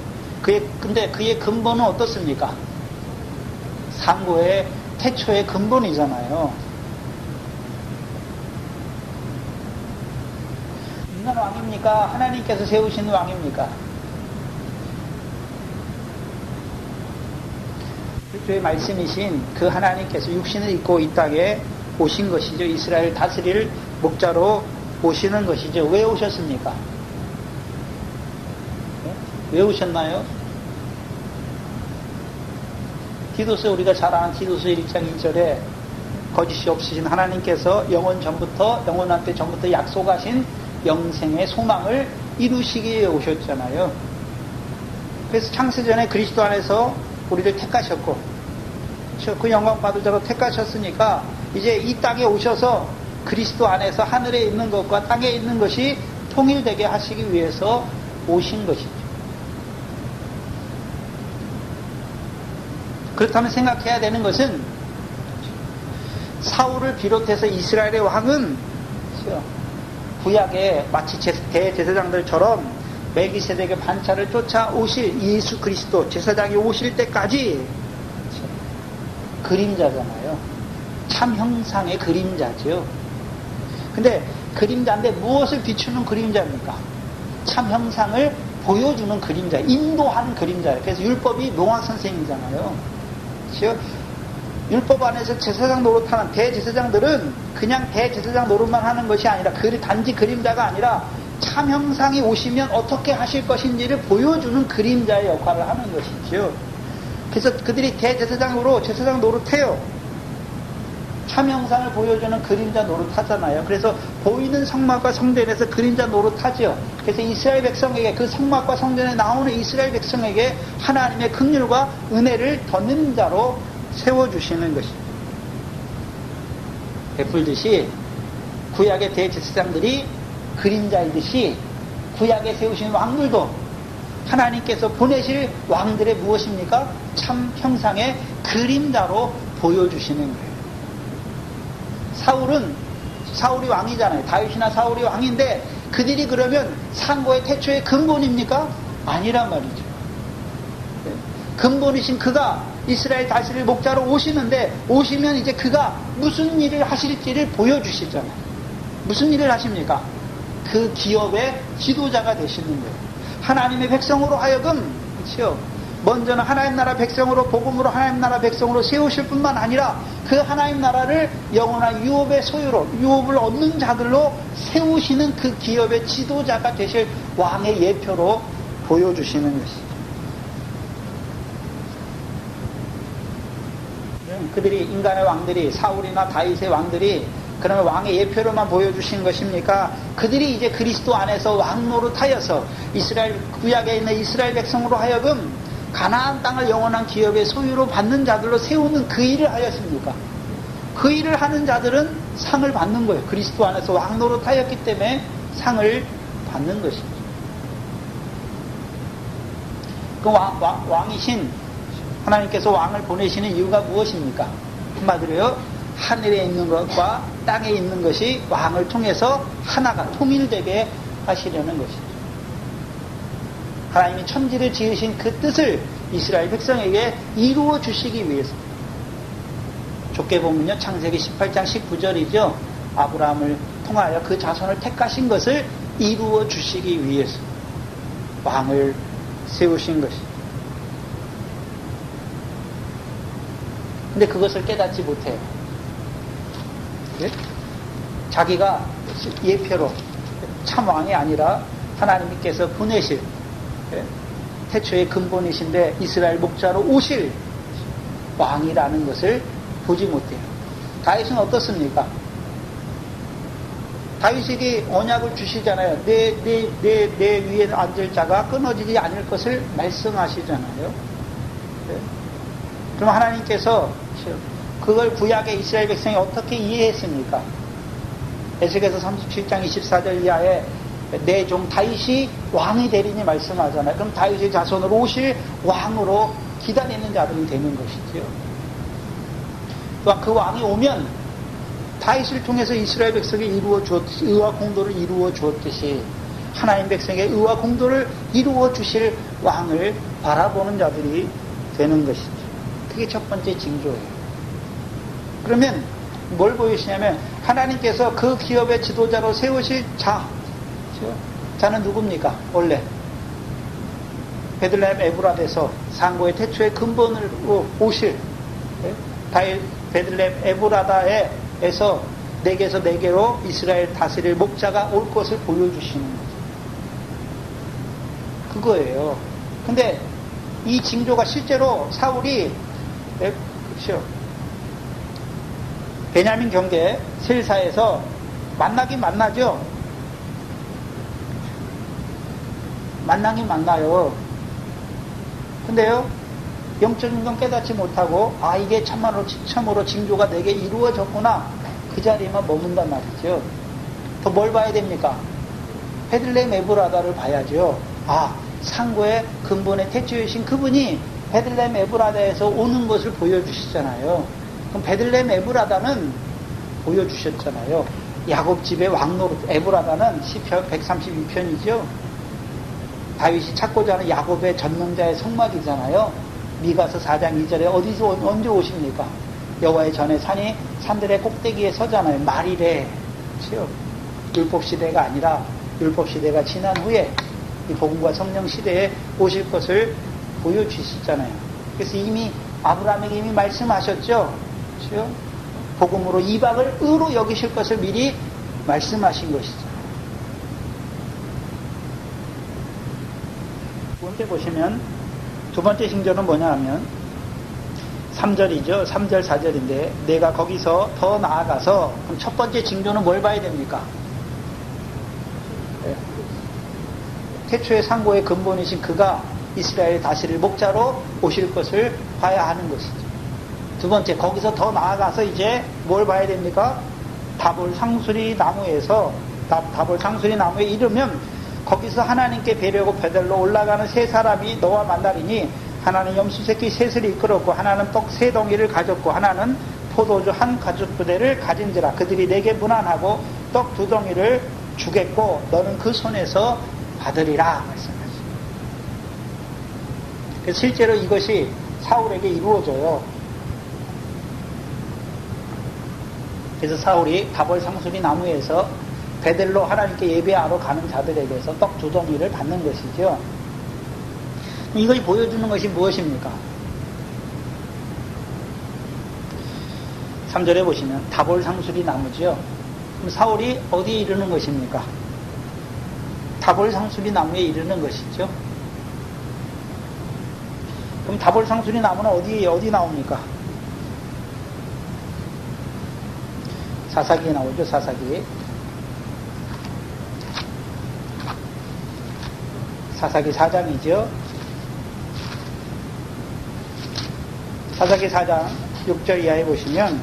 근데 그의 근본은 어떻습니까? 상고의 태초의 근본이잖아요. 인간 왕입니까? 하나님께서 세우신 왕입니까? 주의 말씀이신 그 하나님께서 육신을 입고 이 땅에 오신 것이죠. 이스라엘 다스릴 목자로 오시는 것이죠. 왜 오셨습니까? 왜 오셨나요? 디도스, 우리가 잘 아는 디도스 1장 2절에 거짓이 없으신 하나님께서 영원한때 전부터 약속하신 영생의 소망을 이루시기 위해 오셨잖아요. 그래서 창세전에 그리스도 안에서 우리를 택하셨고, 그 영광 받으자로 택하셨으니까 이제 이 땅에 오셔서 그리스도 안에서 하늘에 있는 것과 땅에 있는 것이 통일되게 하시기 위해서 오신 것이죠. 그렇다면 생각해야 되는 것은 사울을 비롯해서 이스라엘의 왕은 구약의 마치 대제사장들처럼 멜기세덱의 반차를 쫓아 오실 예수 그리스도 제사장이 오실 때까지 그림자잖아요. 참 형상의 그림자죠. 근데 그림자인데 무엇을 비추는 그림자입니까? 참 형상을 보여주는 그림자, 인도하는 그림자예요. 그래서 율법이 노아 선생이잖아요. 그렇죠? 율법 안에서 제사장 노릇하는 대제사장들은 그냥 대제사장 노릇만 하는 것이 아니라 단지 그림자가 아니라 참 형상이 오시면 어떻게 하실 것인지를 보여주는 그림자의 역할을 하는 것이죠. 그래서 그들이 대제사장으로 제사장 노릇해요. 참 형상을 보여주는 그림자 노릇하잖아요. 그래서 보이는 성막과 성전에서 그림자 노릇하죠. 그래서 이스라엘 백성에게, 그 성막과 성전에 나오는 이스라엘 백성에게 하나님의 긍휼과 은혜를 덧는 자로 세워주시는 것입니다. 베풀듯이 구약의 대제사장들이 그림자이듯이 구약에 세우신 왕들도 하나님께서 보내실 왕들의 무엇입니까? 참 형상의 그림자로 보여주시는 거예요. 사울이 왕이잖아요. 다윗이나 사울이 왕인데 그들이 그러면 상고의 태초의 근본입니까? 아니란 말이죠. 근본이신 그가 이스라엘 다스릴 목자로 오시는데, 오시면 이제 그가 무슨 일을 하실지를 보여주시잖아요. 무슨 일을 하십니까? 그 기업의 지도자가 되시는 거예요. 하나님의 백성으로 하여금, 그렇죠? 먼저는 하나님 나라 백성으로, 복음으로 하나님 나라 백성으로 세우실 뿐만 아니라 그 하나님 나라를 영원한 유업의 소유로, 유업을 얻는 자들로 세우시는 그 기업의 지도자가 되실 왕의 예표로 보여주시는 것이죠. 그들이, 인간의 왕들이, 사울이나 다윗의 왕들이 그러면 왕의 예표로만 보여주신 것입니까? 그들이 이제 그리스도 안에서 왕 노릇하여서 이스라엘, 구약에 있는 이스라엘 백성으로 하여금 가나안 땅을 영원한 기업의 소유로 받는 자들로 세우는 그 일을 하였습니까? 그 일을 하는 자들은 상을 받는 거예요. 그리스도 안에서 왕 노릇하였기 때문에 상을 받는 것이죠. 그 왕이신 하나님께서 왕을 보내시는 이유가 무엇입니까? 한마디로요, 하늘에 있는 것과 땅에 있는 것이 왕을 통해서 하나가 통일되게 하시려는 것이죠. 하나님이 천지를 지으신 그 뜻을 이스라엘 백성에게 이루어 주시기 위해서. 좁게 보면요, 창세기 18장 19절이죠. 아브라함을 통하여 그 자손을 택하신 것을 이루어 주시기 위해서 왕을 세우신 것이죠. 근데 그것을 깨닫지 못해요. 예? 자기가 예표로 참 왕이 아니라 하나님께서 보내실, 예? 태초의 근본이신데 이스라엘 목자로 오실 왕이라는 것을 보지 못해요. 다윗은 어떻습니까? 다윗에게 언약을 주시잖아요. 내 위에 앉을 자가 끊어지지 않을 것을 말씀하시잖아요. 예? 그럼 하나님께서 그걸 구약의 이스라엘 백성이 어떻게 이해했습니까? 에스겔서 37장 24절 이하에 내 종 다윗이 왕이 되리니 말씀하잖아요. 그럼 다윗의 자손으로 오실 왕으로 기다리는 자들이 되는 것이죠. 또한 그 왕이 오면 다윗을 통해서 이스라엘 백성이 이루어 주었듯이, 의와 공도를 이루어 주었듯이 하나님 백성의 의와 공도를 이루어 주실 왕을 바라보는 자들이 되는 것이죠. 그게 첫 번째 징조예요. 그러면 뭘 보이시냐면 하나님께서 그 기업의 지도자로 세우실 자는 누굽니까? 원래 베들레헴 에브라데서 상고의 태초의 근본으로 오실, 베들레헴 에브라다에서 네개에서 네개로 이스라엘 다스릴 목자가 올 것을 보여주시는 거죠. 그거예요. 근데 이 징조가 실제로 사울이, 그렇죠, 베냐민 경계 셀사에서 만나긴 만나죠. 만나긴 만나요. 근데요, 영적인 건 깨닫지 못하고 이게 참으로 징조가 내게 이루어졌구나. 그 자리에만 머문단 말이죠. 더 뭘 봐야 됩니까? 베들레헴 에브라다를 봐야죠. 상고의 근본의 태초이신 그분이 베들레헴 에브라다에서 오는 것을 보여주시잖아요. 그럼 베들레헴 에브라다는 보여주셨잖아요. 야곱 집의 왕노릇. 에브라다는 시편 132편이죠. 다윗이 찾고자 하는 야곱의 전능자의 성막이잖아요. 미가서 4장 2절에 어디서 언제 오십니까? 여호와의 전에 산들의 꼭대기에 서잖아요. 말이래. 그렇죠? 율법시대가 아니라 율법시대가 지난 후에 이 복음과 성령 시대에 오실 것을 보여주시잖아요. 그래서 이미 아브라함에게 이미 말씀하셨죠. 그렇죠? 복음으로 이방을 의로 여기실 것을 미리 말씀하신 것이죠. 두 번째 보시면 두 번째 징조는 뭐냐 하면 3절이죠. 3절 4절인데 내가 거기서 더 나아가서 그럼 첫 번째 징조는 뭘 봐야 됩니까? 태초의 상고의 근본이신 그가 이스라엘 다스릴 목자로 오실 것을 봐야 하는 것이죠. 두 번째, 거기서 더 나아가서 이제 뭘 봐야 됩니까? 다볼 상수리 나무에서 다볼 상수리 나무에 이르면 거기서 하나님께 배려하고 베들로 올라가는 세 사람이 너와 만나리니 하나는 염소 새끼 셋을 이끌었고 하나는 떡 세 덩이를 가졌고 하나는 포도주 한 가죽부대를 가진지라. 그들이 내게 문안하고 떡 두 덩이를 주겠고 너는 그 손에서 받으리라 말씀하시죠. 그래서 실제로 이것이 사울에게 이루어져요. 그래서 사울이 다볼 상수리 나무에서 베들로 하나님께 예배하러 가는 자들에게서 떡 두 덩이를 받는 것이죠. 이것이 보여주는 것이 무엇입니까? 3절에 보시면 다볼 상수리 나무죠. 그럼 사울이 어디에 이르는 것입니까? 다볼 상수리 나무에 이르는 것이죠. 그럼 다볼 상수리 나무는 어디 나옵니까? 사사기에 나오죠. 사사기 4장이죠. 사사기 4장 6절 이하에 보시면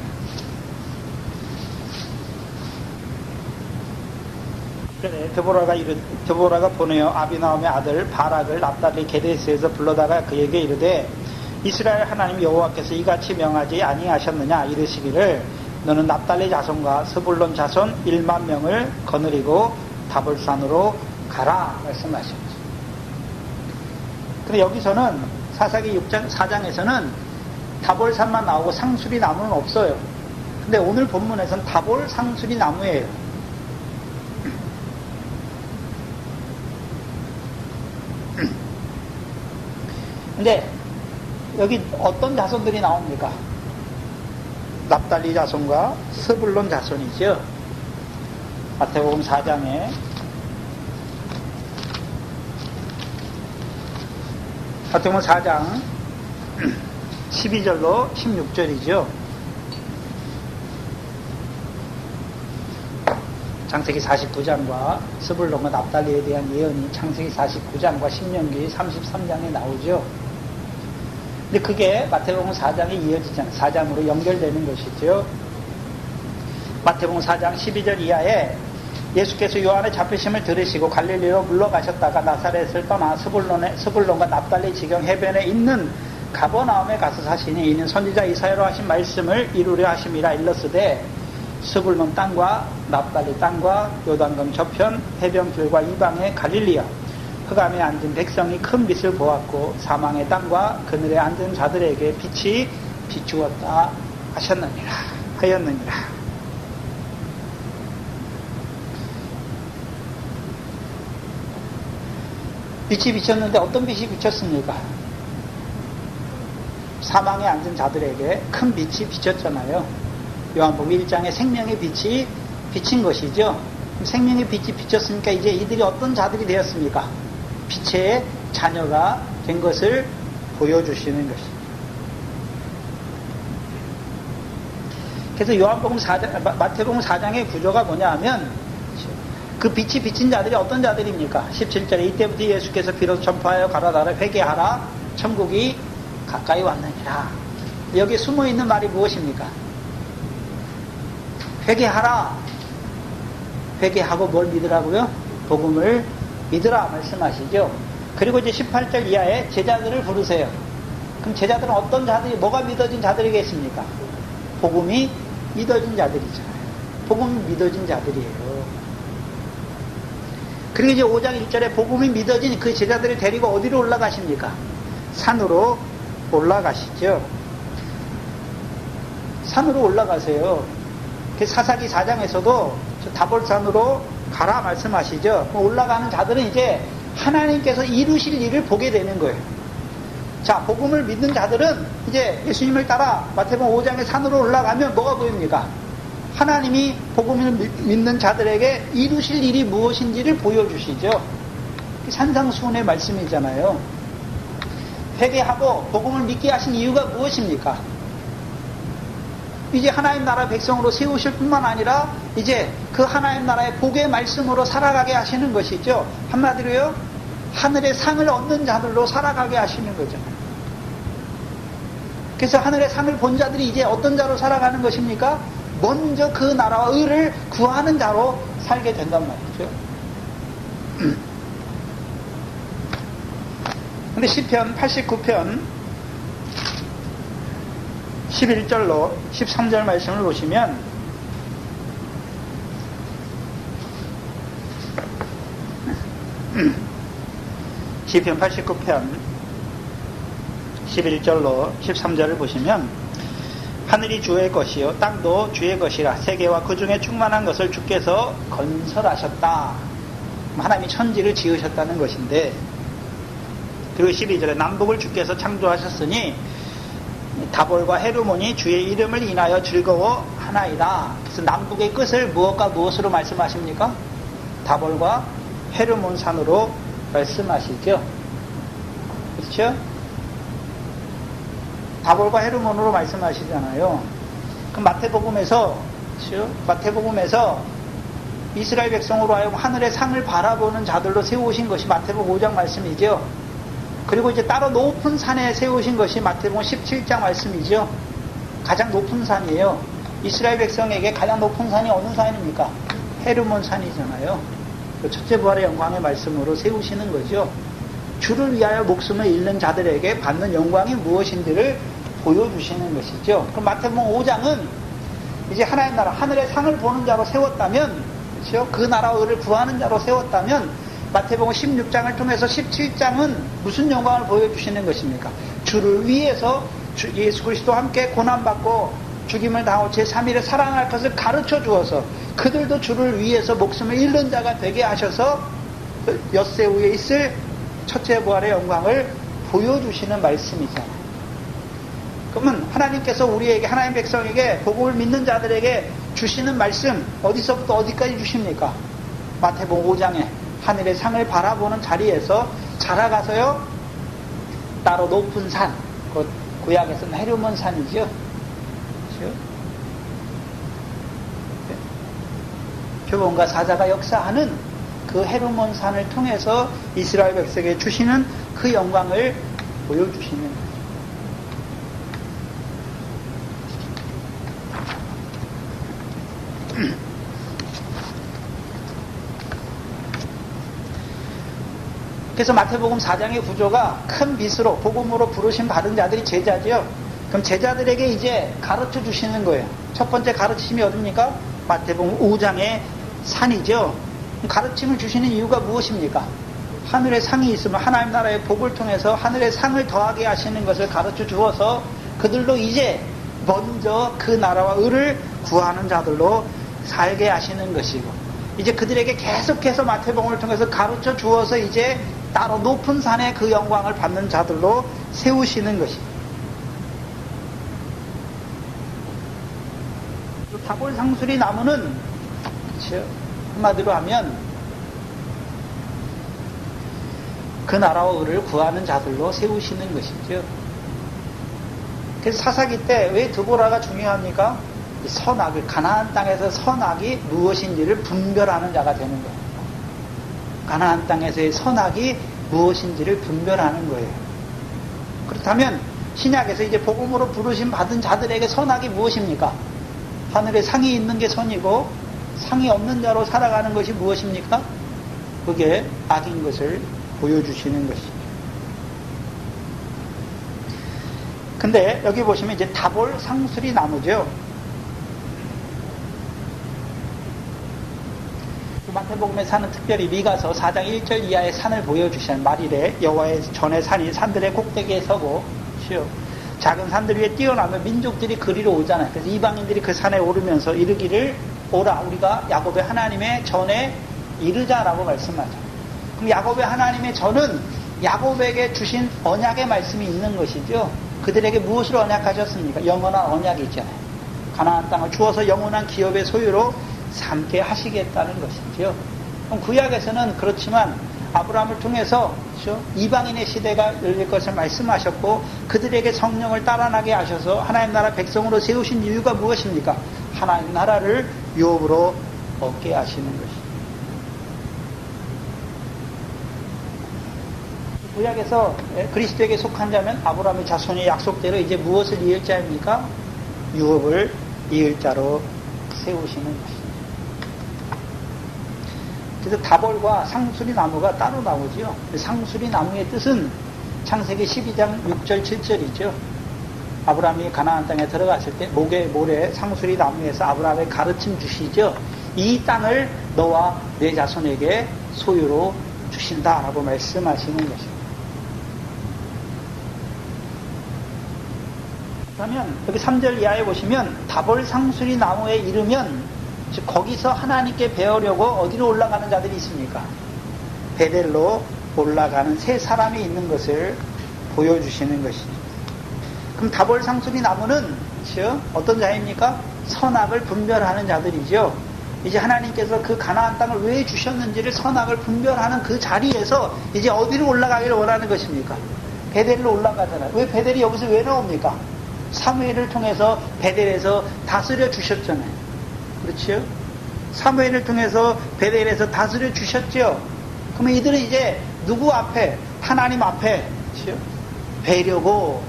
드보라가 보내어 아비나움의 아들 바락을 납달리 게데스에서 불러다가 그에게 이르되 이스라엘 하나님 여호와께서 이같이 명하지 아니하셨느냐 이르시기를 너는 납달리 자손과 스불론 자손 1만 명을 거느리고 다볼산으로 가라 말씀하셨죠. 근데 여기서는 사사기 6장 4장에서는 다볼산만 나오고 상수리 나무는 없어요. 근데 오늘 본문에서는 다볼 상수리 나무예요. 근데 여기 어떤 자손들이 나옵니까? 납달리 자손과 스불론 자손이죠. 마태복음 4장에 마태복음 4장 12절로 16절이죠. 창세기 49장과 스불론과 납달리에 대한 예언이 창세기 49장과 신명기 33장에 나오죠. 근데 그게 마태복음 4장에 이어지잖아요. 4장으로 연결되는 것이죠. 마태복음 4장 12절 이하에 예수께서 요한의 잡히심을 들으시고 갈릴리로 물러가셨다가 나사렛을 떠나 스불론과 납달리 지경 해변에 있는 가버나움에 가서 사시니 이는 선지자 이사야로 하신 말씀을 이루려 하심이라 일렀으되 스불론 땅과 납달리 땅과 요단강 저편 해변길과 이방의 갈릴리야 흑암에 앉은 백성이 큰 빛을 보았고 사망의 땅과 그늘에 앉은 자들에게 빛이 비추었다 하였느니라. 빛이 비쳤는데 어떤 빛이 비쳤습니까? 사망에 앉은 자들에게 큰 빛이 비쳤잖아요. 요한복음 1장에 생명의 빛이 비친 것이죠. 생명의 빛이 비쳤으니까 이제 이들이 어떤 자들이 되었습니까? 빛의 자녀가 된 것을 보여주시는 것입니다. 그래서 마태복음 4장의 구조가 뭐냐 하면 그 빛이 비친 자들이 어떤 자들입니까? 17절에 이때부터 예수께서 비로소 전파하여 가라다라 회개하라 천국이 가까이 왔느니라. 여기 숨어있는 말이 무엇입니까? 회개하라. 회개하고 뭘 믿으라고요? 복음을 믿으라 말씀하시죠. 그리고 이제 18절 이하에 제자들을 부르세요. 그럼 제자들은 어떤 자들이, 뭐가 믿어진 자들이겠습니까? 복음이 믿어진 자들이잖아요. 복음이 믿어진 자들이에요. 그리고 이제 5장 1절에 복음이 믿어진 그 제자들을 데리고 어디로 올라가십니까? 산으로 올라가시죠. 산으로 올라가세요. 사사기 4장에서도 다볼산으로 가라 말씀하시죠. 올라가는 자들은 이제 하나님께서 이루실 일을 보게 되는 거예요. 자, 복음을 믿는 자들은 이제 예수님을 따라 마태복음 5장의 산으로 올라가면 뭐가 보입니까? 하나님이 복음을 믿는 자들에게 이루실 일이 무엇인지를 보여주시죠. 산상수훈의 말씀이잖아요. 회개하고 복음을 믿게 하신 이유가 무엇입니까? 이제 하나님 나라 백성으로 세우실 뿐만 아니라 이제 그 하나님 나라의 복의 말씀으로 살아가게 하시는 것이죠. 한마디로요, 하늘의 상을 얻는 자들로 살아가게 하시는 거죠. 그래서 하늘의 상을 본 자들이 이제 어떤 자로 살아가는 것입니까? 먼저 그 나라와 의를 구하는 자로 살게 된단 말이죠. 근데 시편 89편 11절로 13절 말씀을 보시면 시편 89편 11절로 13절을 보시면 하늘이 주의 것이요 땅도 주의 것이라 세계와 그 중에 충만한 것을 주께서 건설하셨다. 하나님이 천지를 지으셨다는 것인데, 그리고 12절에 남북을 주께서 창조하셨으니 다볼과 헤르몬이 주의 이름을 인하여 즐거워하나이다. 그래서 남북의 끝을 무엇과 무엇으로 말씀하십니까? 다볼과 헤르몬 산으로 말씀하시죠. 그렇죠? 다볼과 헤르몬으로 말씀하시잖아요. 그럼 마태복음에서 이스라엘 백성으로 하여금 하늘의 상을 바라보는 자들로 세우신 것이 마태복음 5장 말씀이죠. 그리고 이제 따로 높은 산에 세우신 것이 마태복음 17장 말씀이죠. 가장 높은 산이에요. 이스라엘 백성에게 가장 높은 산이 어느 산입니까? 헤르몬 산이잖아요. 첫째 부활의 영광의 말씀으로 세우시는 거죠. 주를 위하여 목숨을 잃는 자들에게 받는 영광이 무엇인지를 보여주시는 것이죠. 그럼 마태복음 5장은 이제 하나님 나라, 하늘의 상을 보는 자로 세웠다면, 그렇죠? 그 나라와 의를 구하는 자로 세웠다면, 마태복음 16장을 통해서 17장은 무슨 영광을 보여주시는 것입니까? 주를 위해서 예수 그리스도와 함께 고난받고 죽임을 당하고 제3일에 살아날 것을 가르쳐 주어서 그들도 주를 위해서 목숨을 잃는 자가 되게 하셔서 엿새 후에 있을 첫째 부활의 영광을 보여주시는 말씀이잖아요. 그러면 하나님께서 우리에게, 하나님 백성에게, 복음을 믿는 자들에게 주시는 말씀 어디서부터 어디까지 주십니까? 마태복음 5장에 하늘의 상을 바라보는 자리에서 자라가서요, 따로 높은 산, 곧 구약에서는 헤르몬 산이죠. 그렇죠? 교본과 사자가 역사하는 그 헤르몬 산을 통해서 이스라엘 백성에게 주시는 그 영광을 보여주시는 거예요. 그래서 마태복음 4장의 구조가 큰 빛으로 복음으로 부르심 받은 자들이 제자지요. 그럼 제자들에게 이제 가르쳐 주시는 거예요. 첫 번째 가르침이 어딥니까? 마태복음 5장의 산이죠. 가르침을 주시는 이유가 무엇입니까? 하늘의 상이 있으면 하나님 나라의 복을 통해서 하늘의 상을 더하게 하시는 것을 가르쳐 주어서 그들로 이제 먼저 그 나라와 의를 구하는 자들로 살게 하시는 것이고, 이제 그들에게 계속해서 마태복음을 통해서 가르쳐 주어서 이제 따로 높은 산에 그 영광을 받는 자들로 세우시는 것입니다. 다볼 상수리 나무는, 그렇죠? 한마디로 하면 그 나라와 의를 구하는 자들로 세우시는 것이죠. 그래서 사사기 때 왜 드보라가 중요합니까? 선악을, 가나안 땅에서 선악이 무엇인지를 분별하는 자가 되는 거예요. 가나안 땅에서의 선악이 무엇인지를 분별하는 거예요. 그렇다면 신약에서 이제 복음으로 부르심 받은 자들에게 선악이 무엇입니까? 하늘에 상이 있는 게 선이고 상이 없는 자로 살아가는 것이 무엇입니까? 그게 악인 것을 보여주시는 것이죠. 근데 여기 보시면 이제 다볼 상수리 나무죠. 마태복음에 사는 특별히 미가서 4장 1절 이하의 산을 보여주시는 말이래. 여호와의 전의 산이 산들의 꼭대기에 서고 작은 산들 위에 뛰어나면 민족들이 그리로 오잖아요. 그래서 이방인들이 그 산에 오르면서 이르기를 오라 우리가 야곱의 하나님의 전에 이르자라고 말씀하죠. 그럼 야곱의 하나님의 전은 야곱에게 주신 언약의 말씀이 있는 것이죠. 그들에게 무엇을 언약하셨습니까? 영원한 언약이 있잖아요. 가나안 땅을 주어서 영원한 기업의 소유로 삼게 하시겠다는 것이죠. 그럼 구약에서는 그렇지만 아브라함을 통해서 이방인의 시대가 열릴 것을 말씀하셨고 그들에게 성령을 따라나게 하셔서 하나님 나라 백성으로 세우신 이유가 무엇입니까? 하나님 나라를 유업으로 얻게 하시는 것입니다. 구약에서 그리스도에게 속한 자면 아브라함의 자손의 약속대로 이제 무엇을 이을 자입니까? 유업을 이을 자로 세우시는 것입니다. 그래서 다볼과 상수리 나무가 따로 나오죠. 상수리 나무의 뜻은 창세기 12장 6절 7절이죠. 아브라함이 가나안 땅에 들어갔을 때 목에 모래 상수리 나무에서 아브라함에 가르침 주시죠. 이 땅을 너와 내 자손에게 소유로 주신다라고 말씀하시는 것입니다. 그러면 여기 3절 이하에 보시면 다볼 상수리 나무에 이르면 즉 거기서 하나님께 배우려고 어디로 올라가는 자들이 있습니까? 베델로 올라가는 세 사람이 있는 것을 보여주시는 것이죠. 그럼 다볼 상수리 나무는 어떤 자입니까? 선악을 분별하는 자들이죠. 이제 하나님께서 그 가나안 땅을 왜 주셨는지를 선악을 분별하는 그 자리에서 이제 어디로 올라가기를 원하는 것입니까? 베델로 올라가잖아요. 왜 베델이 여기서 왜 나옵니까? 사무엘을 통해서 베델에서 다스려 주셨잖아요. 그렇죠? 사무엘을 통해서 베델에서 다스려 주셨죠. 그러면 이들은 이제 누구 앞에? 하나님 앞에 그렇죠? 뵈려고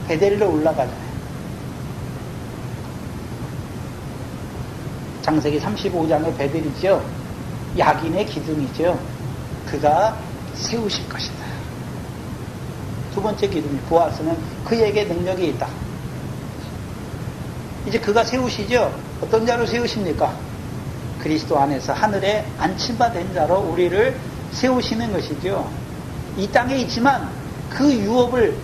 베델로 올라가잖아요. 창세기 35장의 베델이죠. 야긴의 기둥이죠. 그가 세우실 것이다. 두 번째 기둥이 보아스는 그에게 능력이 있다. 이제 그가 세우시죠. 어떤 자로 세우십니까? 그리스도 안에서 하늘에 안침받은 자로 우리를 세우시는 것이죠. 이 땅에 있지만 그 유업을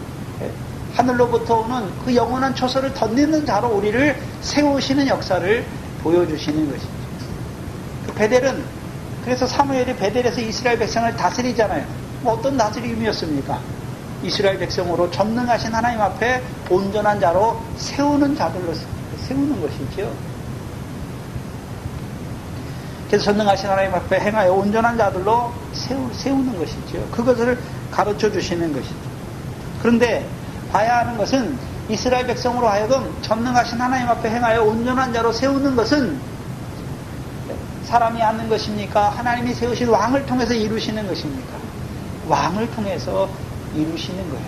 하늘로부터 오는 그 영원한 초소를 덧내는 자로 우리를 세우시는 역사를 보여주시는 것이죠. 그 베델은 그래서 사무엘이 베델에서 이스라엘 백성을 다스리잖아요. 뭐 어떤 다스림이었습니까? 이스라엘 백성으로 전능하신 하나님 앞에 온전한 자로 세우는 자들로 세우는 것이죠. 그래서 전능하신 하나님 앞에 행하여 온전한 자들로 세우는 것이죠. 그것을 가르쳐 주시는 것이죠. 그런데 봐야 하는 것은 이스라엘 백성으로 하여금 전능하신 하나님 앞에 행하여 온전한 자로 세우는 것은 사람이 하는 것입니까? 하나님이 세우신 왕을 통해서 이루시는 것입니까? 왕을 통해서 이루시는 거예요.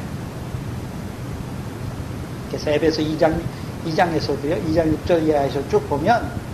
그래서 에베소 2장에서도요, 2장 6절 이하에서 쭉 보면